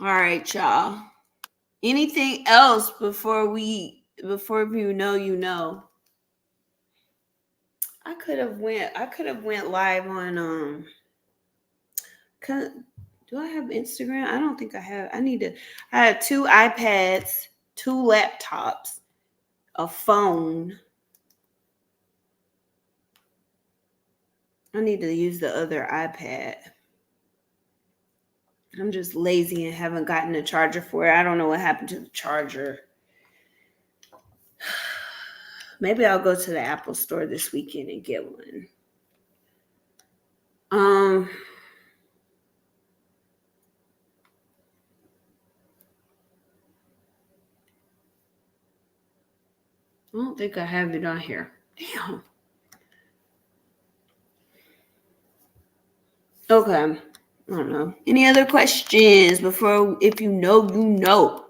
[SPEAKER 1] All right, y'all. Anything else before you know? I could have went live on do I have Instagram? I don't think I have. I have 2 iPads, 2 laptops, a phone. I need to use the other iPad. I'm just lazy and haven't gotten a charger for it. I don't know what happened to the charger. Maybe I'll go to the Apple store this weekend and get one. I don't think I have it on here. Damn. Okay. I don't know. Any other questions if you know, you know.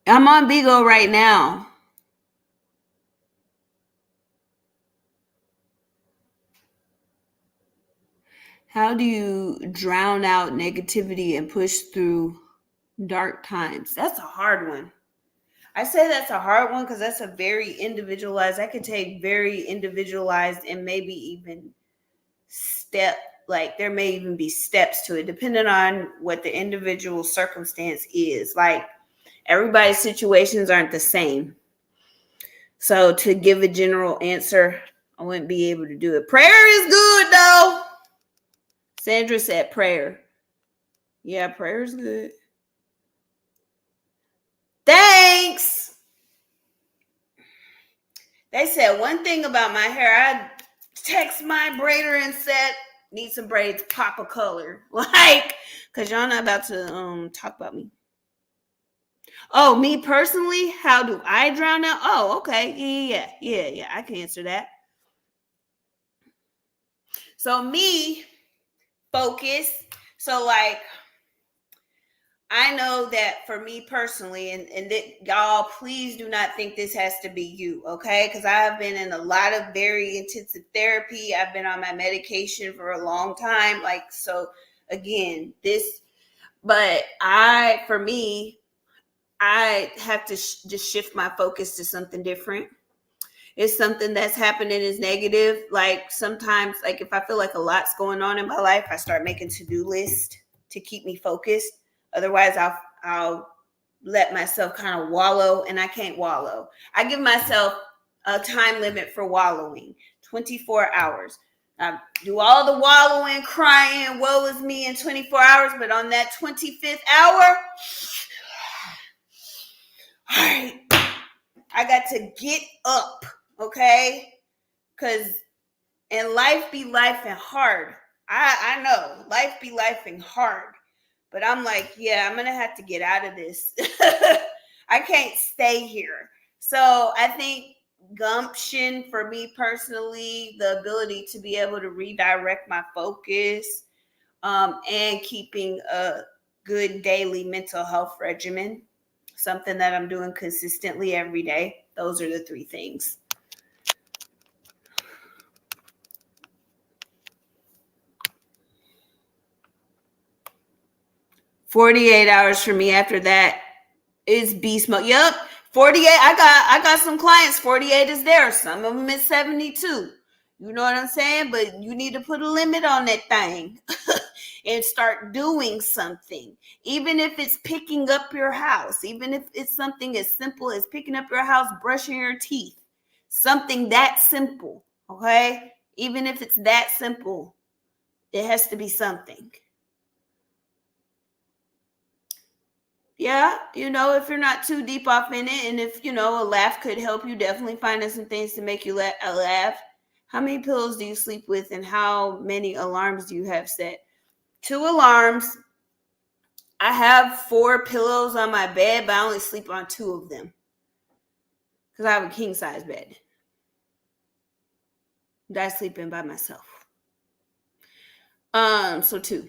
[SPEAKER 1] I'm on Bigo right now. How do you drown out negativity and push through dark times? That's a hard one. I say that's a hard one because that's a very individualized. I could take very individualized and maybe even there may even be steps to it, depending on what the individual circumstance is. Like everybody's situations aren't the same. So to give a general answer, I wouldn't be able to do it. Prayer is good though. Sandra said prayer. Yeah, prayer is good. Thanks. They said one thing about my hair. I text my braider and said, need some braids, pop a color. Like, because y'all not about to talk about me. Oh, me personally, how do I drown out? Oh, okay. Yeah. I can answer that. So me, focus. So like I know that for me personally, and that y'all, please do not think this has to be you, okay? Because I have been in a lot of very intensive therapy. I've been on my medication for a long time. Like, so again, but for me, I have to just shift my focus to something different. It's something that's happening is negative. Like sometimes, like if I feel like a lot's going on in my life, I start making to-do lists to keep me focused. Otherwise, I'll let myself kind of wallow, and I can't wallow. I give myself a time limit for wallowing, 24 hours. I do all the wallowing, crying, woe is me in 24 hours, but on that 25th hour, all right, I got to get up, okay? Because and life be life and hard. I know life be life and hard. But I'm like, yeah, I'm going to have to get out of this. I can't stay here. So I think gumption for me personally, the ability to be able to redirect my focus and keeping a good daily mental health regimen, something that I'm doing consistently every day. Those are the three things. "48 hours for me after that is beast mode." Yep. 48. I got some clients. 48 is there. Some of them is 72. You know what I'm saying? But you need to put a limit on that thing and start doing something. Even if it's picking up your house, even if it's something as simple as picking up your house, brushing your teeth, something that simple. Okay? Even if it's that simple, it has to be something. Yeah, if you're not too deep off in it, and if a laugh could help you, definitely finding some things to make you laugh. How many pillows do you sleep with, and how many alarms do you have set? 2 alarms. I have 4 pillows on my bed, but I only sleep on 2 of them because I have a king size bed. I sleep in by myself. So 2.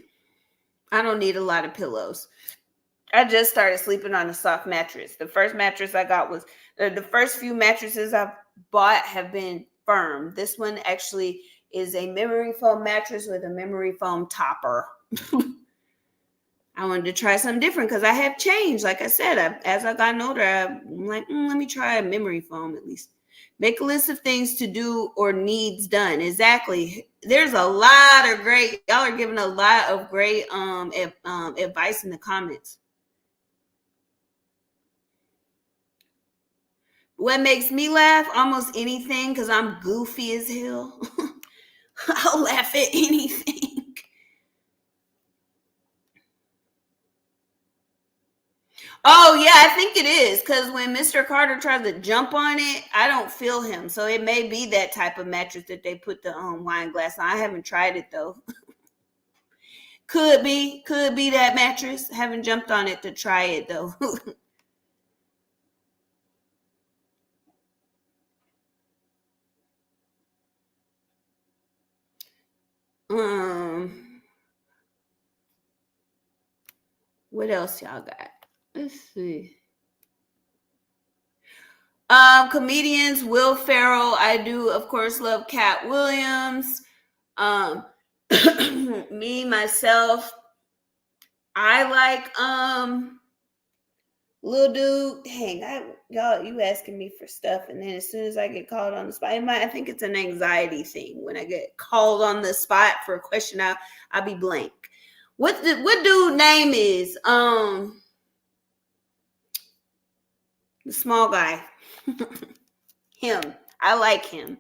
[SPEAKER 1] I don't need a lot of pillows. I just started sleeping on a soft mattress. The first mattress I got was the first few mattresses I've bought have been firm. This one actually is a memory foam mattress with a memory foam topper. I wanted to try something different because I have changed. Like I said, as I got older, I'm like, let me try a memory foam at least. Make a list of things to do or needs done. Exactly. There's a lot of great, y'all are giving a lot of great advice in the comments. What makes me laugh? Almost anything, because I'm goofy as hell. I'll laugh at anything. Oh, yeah, I think it is. Because when Mr. Carter tries to jump on it, I don't feel him. So it may be that type of mattress that they put the wine glass on. I haven't tried it, though. Could be that mattress. Haven't jumped on it to try it, though. What else y'all got? Let's see. Comedians, Will Ferrell. I do, of course, love Cat Williams. Me, myself, I like little dude. Dang, y'all, you asking me for stuff, and then as soon as I get called on the spot, I think it's an anxiety thing. When I get called on the spot for a question, I'll be blank. What dude name is? The small guy. him. I like him.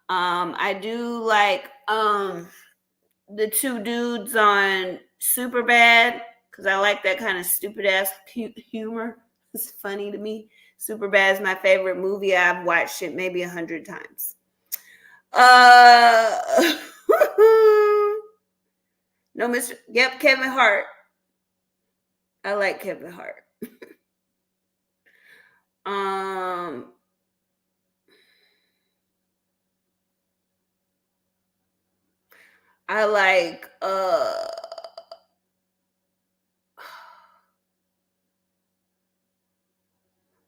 [SPEAKER 1] I do like the two dudes on Superbad because I like that kind of stupid ass humor. It's funny to me. Superbad is my favorite movie. I've watched it maybe 100 times. No, Mr. Yep, Kevin Hart. I like Kevin Hart. I like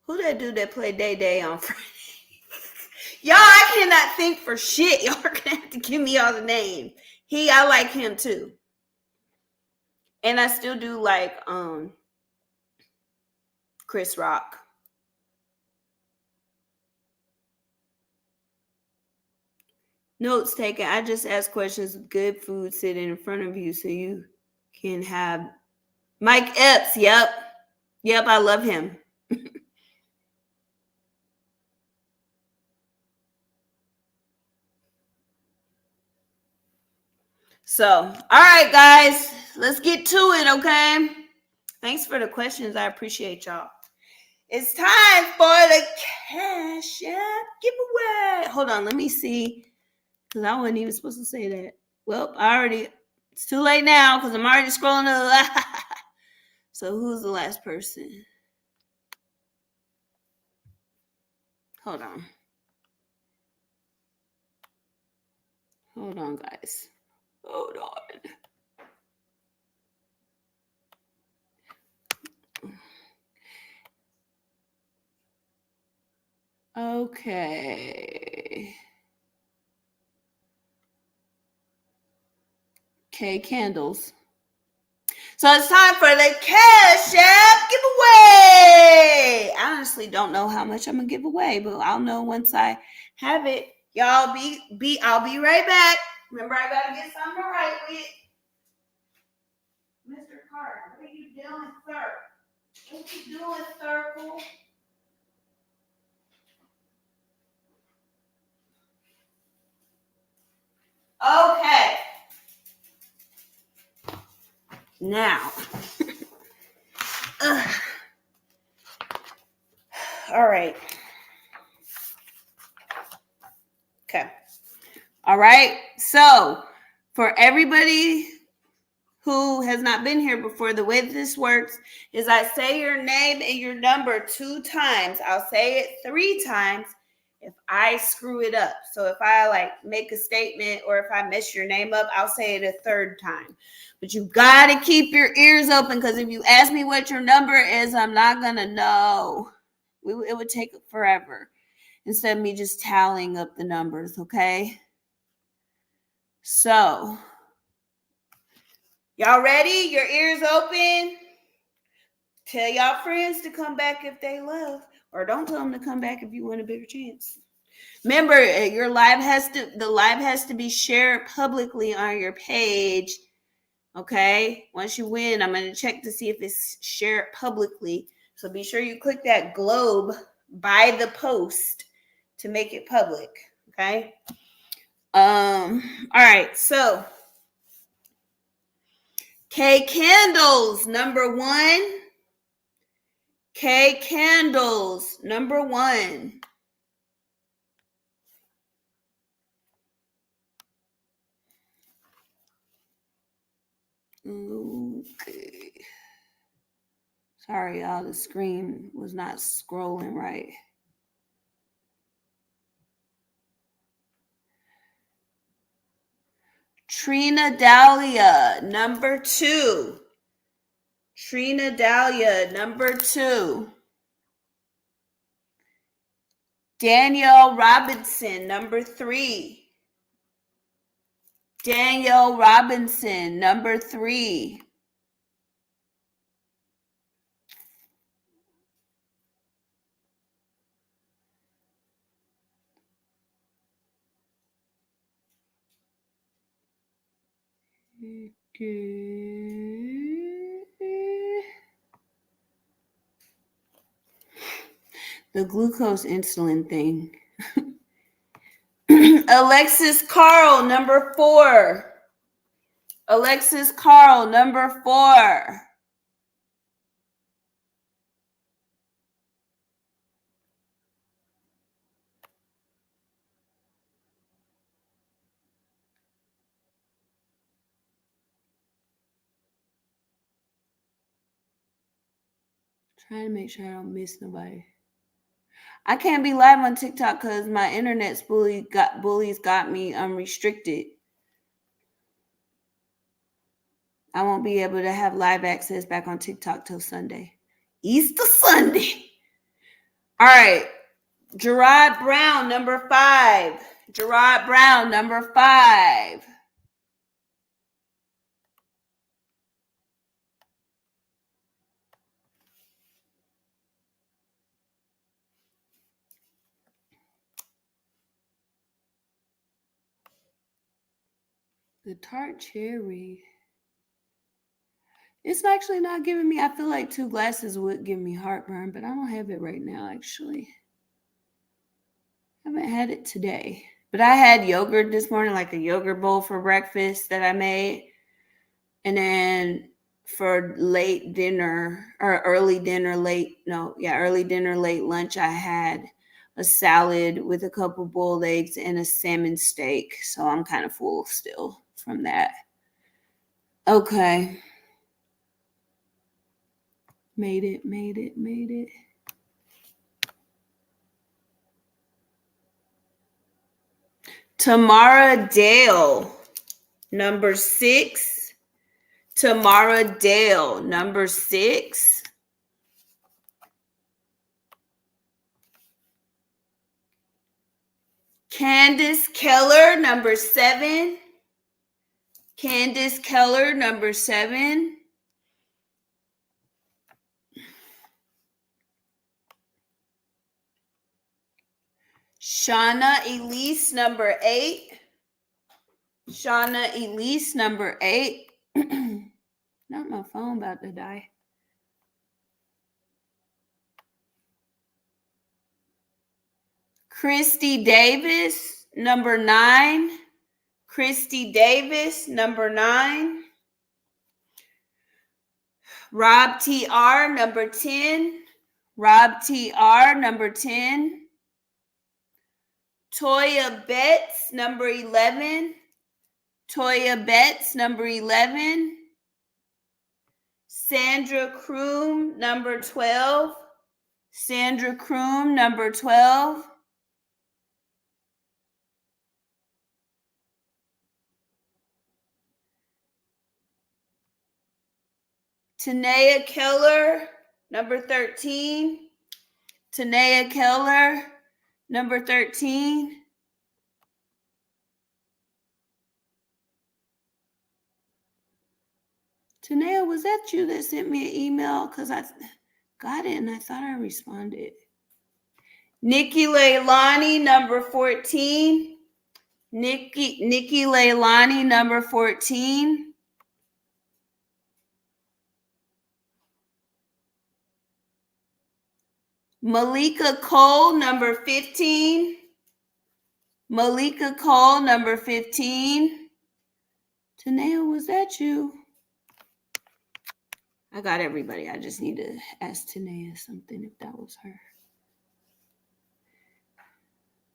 [SPEAKER 1] who that dude that played Day Day on Friday? Y'all, I cannot think for shit. Y'all are gonna have to give me all the names. I like him too. And I still do like Chris Rock. Notes taken. I just ask questions with good food sitting in front of you so you can have Mike Epps. Yep. I love him. So, all right, guys, let's get to it, okay? Thanks for the questions. I appreciate y'all. It's time for the Cash App giveaway. Hold on, let me see, because I wasn't even supposed to say that. Well, it's too late now because I'm already scrolling to the So who's the last person? Hold on. Hold on, guys. Hold on. Okay. Okay, candles. So it's time for the Cash App giveaway. I honestly don't know how much I'm gonna give away, but I'll know once I have it. Y'all I'll be right back. Remember, I gotta get something to write with. Mr. Carter, what are you doing, sir? What you doing, Circle? Okay. Now. All right. Okay. All right. So, for everybody who has not been here before, the way that this works is I say your name and your number 2 times. I'll say it 3 times if I screw it up. So if I make a statement or if I mess your name up, I'll say it a 3rd time. But you got to keep your ears open because if you ask me what your number is, I'm not going to know. It would take forever instead of me just tallying up the numbers, okay? So, y'all ready? Your ears open? Tell y'all friends to come back if they love, or don't tell them to come back if you want a bigger chance. Remember, the live has to be shared publicly on your page. Okay? Once you win, I'm going to check to see if it's shared publicly. So be sure you click that globe by the post to make it public. Okay? All right, so K Candles, number 1. K Candles, number 1. Okay. Sorry, y'all. The screen was not scrolling right. Trina Dahlia, number 2. Trina Dahlia, number 2. Danielle Robinson, number 3. Danielle Robinson, number 3. The glucose insulin thing. Alexis Carl, number 4. Alexis Carl, number 4. Trying to make sure I don't miss nobody. I can't be live on TikTok because my internet's bullies got me unrestricted. I won't be able to have live access back on TikTok till Sunday. Easter Sunday. All right. Gerard Brown, number 5. Gerard Brown, number 5. The tart cherry. It's actually not giving me, I feel like 2 glasses would give me heartburn, but I don't have it right now, actually. I haven't had it today. But I had yogurt this morning, like a yogurt bowl for breakfast that I made. And then for late dinner, or early dinner, late lunch, I had a salad with a couple boiled eggs and a salmon steak. So I'm kind of full still from that. Okay. Made it. Tamara Dale, number 6. Tamara Dale, number 6. Candace Keller, number 7. Candace Keller, number 7. Shauna Elise, number 8. Shauna Elise, number 8. Not my phone about to die. Christy Davis, number 9. Christy Davis, number 9. Rob TR, number 10. Rob TR, number 10. Toya Betts, number 11. Toya Betts, number 11. Sandra Kroom, number 12. Sandra Kroom, number 12. Tanea Keller, number 13. Tanea Keller, number 13. Tanea, was that you that sent me an email? Because I got it and I thought I responded. Nikki Leilani, number 14. Nikki Leilani, number 14. Malika Cole, number 15. Malika Cole, number 15. Tanea, was that you? I got everybody. I just need to ask Tanea something if that was her.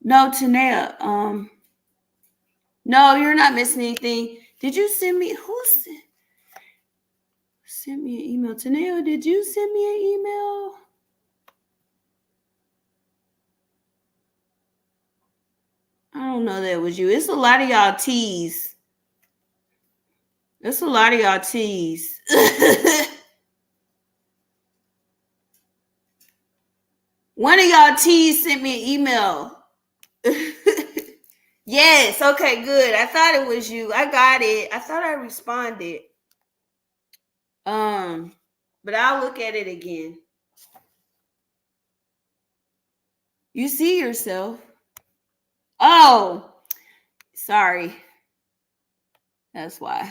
[SPEAKER 1] No, Tanea. No, you're not missing anything. Did you send me? Who sent me an email? Tanea, did you send me an email? I don't know that it was you. It's a lot of y'all T's. It's a lot of y'all T's. One of y'all T's sent me an email. Yes, okay, good. I thought it was you. I got it. I thought I responded. But I'll look at it again. You see yourself. Oh, sorry. That's why.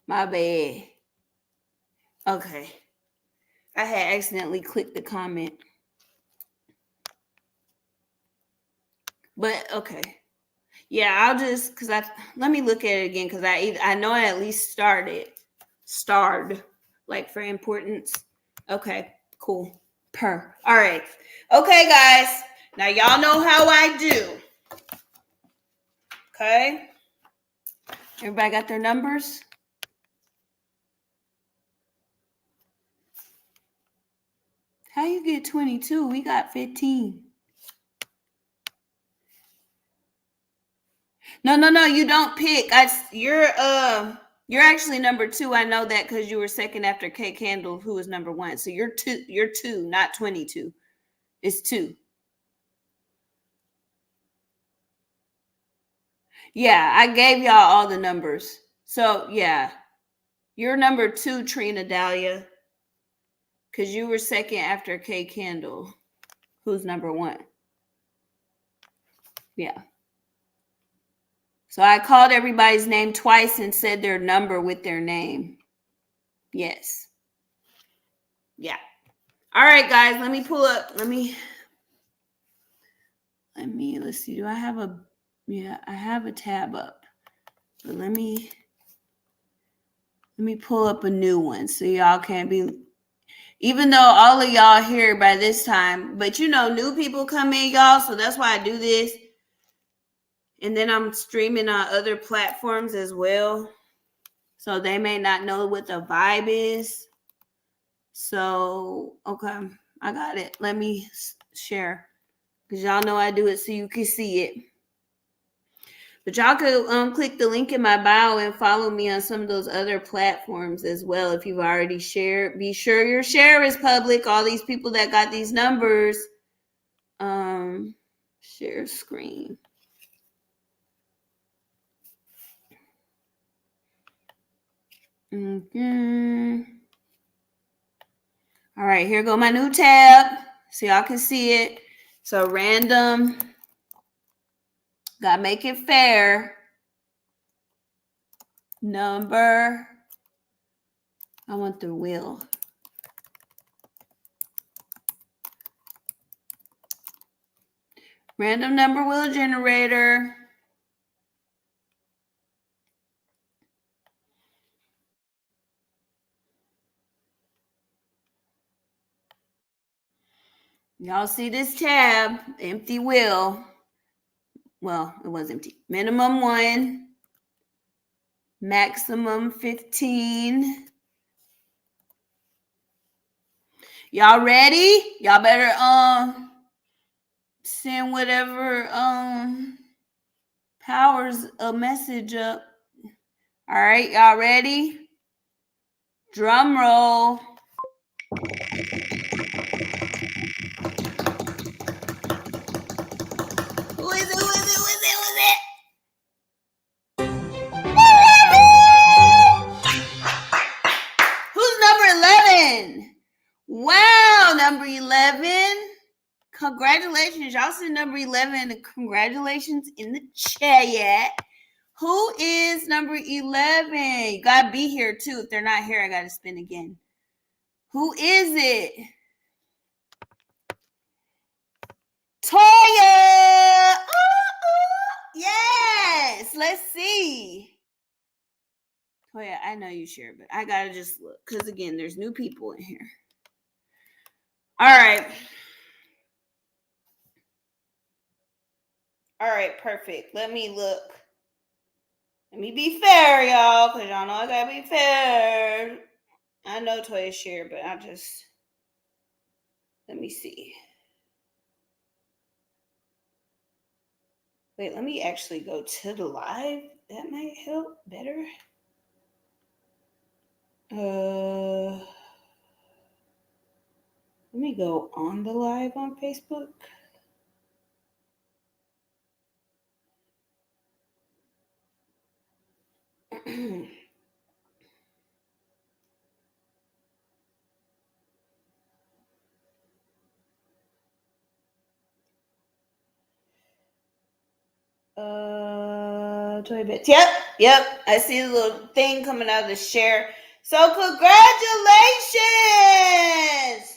[SPEAKER 1] My bad. Okay. I had accidentally clicked the comment. But okay. Yeah, I'll just let me look at it again because I know I at least starred like for importance. Okay, cool. All right. Okay, guys. Now y'all know how I do. Okay. Everybody got their numbers? How you get 22? We got 15. No, you don't pick. You're actually number 2. I know that because you were second after K Candle, who was number 1. So you're 2, not 22. It's 2. Yeah, I gave y'all all the numbers. So yeah. You're number 2, Trina Dahlia. Because you were second after K Candle, who's number 1. Yeah. So I called everybody's name twice and said their number with their name. Yes. Yeah. All right, guys, let me pull up. Let's see. I have a tab up. But let me pull up a new one so y'all can be, even though all of y'all here by this time, but new people come in, y'all, so that's why I do this. And then I'm streaming on other platforms as well. So they may not know what the vibe is. So, okay, I got it. Let me share. Because y'all know I do it so you can see it. But y'all could click the link in my bio and follow me on some of those other platforms as well. If you've already shared, be sure your share is public. All these people that got these numbers, share screen. Okay. All right, here go my new tab so y'all can see it. So random, gotta make it fair. Number, I want the wheel. Random number wheel generator. Y'all see this tab, empty wheel. Well, it was empty. Minimum 1, maximum 15. Y'all ready? Y'all better send whatever powers a message up. All right, y'all ready? Drum roll. Who is it? Who's number 11? Wow, number 11. Congratulations. Y'all see number 11. Congratulations in the chat. Who is number 11? You gotta be here too. If they're not here, I gotta spin again. Who is it? Toya! Yes! Let's see. Toya, I know you share, but I gotta just look. Because again, there's new people in here. All right, perfect. Let me look. Let me be fair, y'all, because y'all know I gotta be fair. I know Toya shared, but let me see. Wait, let me actually go to the live. That might help better. Let me go on the live on Facebook. Toy bits. Yep. I see a little thing coming out of the share. So congratulations!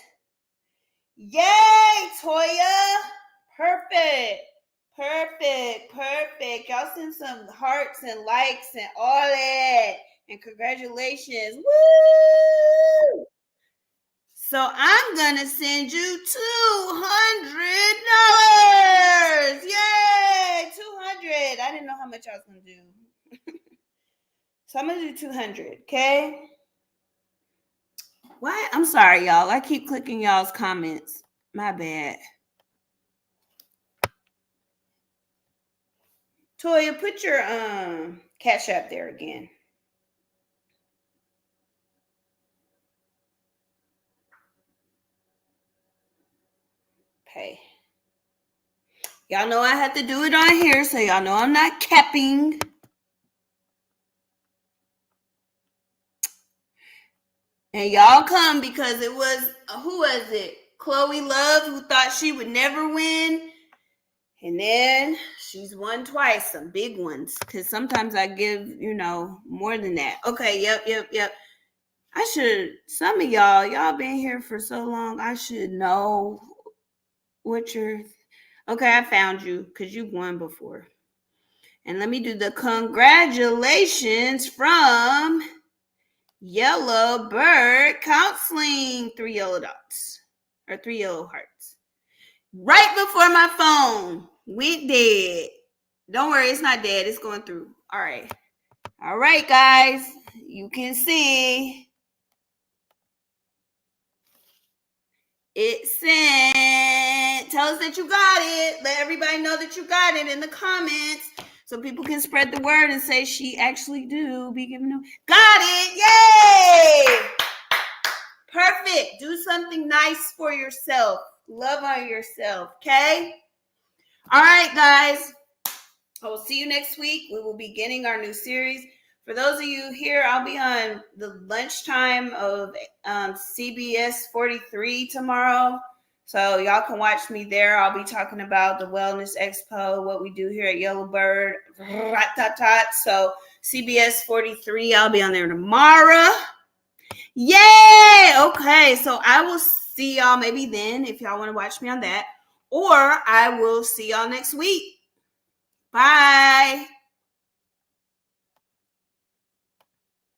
[SPEAKER 1] Yay, Toya! Perfect. Perfect. Y'all send some hearts and likes and all that. And congratulations. Woo! So I'm gonna send you $200. Yay! 200. I didn't know how much I was gonna do. So I'm gonna do 200, okay? What? I'm sorry, y'all. I keep clicking y'all's comments. My bad. Toya, put your Cash App there again. Pay. Y'all know I had to do it on here, so y'all know I'm not capping. And y'all come because it was, who was it? Chloe Love, who thought she would never win. And then she's won twice, some big ones. Because sometimes I give, more than that. Okay, yep. I should, some of y'all been here for so long, I should know what you're, okay, I found you because you've won before. And let me do the congratulations from Yellow Bird Counseling. 3 yellow dots or 3 yellow hearts. Right before my phone went dead. Don't worry, it's not dead. It's going through. All right, guys. You can see it sent. Tell us that you got it. Let everybody know that you got it in the comments so people can spread the word and say she actually do be giving them. Got it. Yay! Perfect. Do something nice for yourself. Love on yourself, okay? All right, guys. I will see you next week. We will be beginning our new series. For those of you here, I'll be on the lunchtime of CBS 43 tomorrow. So y'all can watch me there. I'll be talking about the Wellness Expo, what we do here at Yellowbird. So CBS 43, I'll be on there tomorrow. Yay! Okay, so I will see y'all maybe then if y'all want to watch me on that. Or I will see y'all next week. Bye.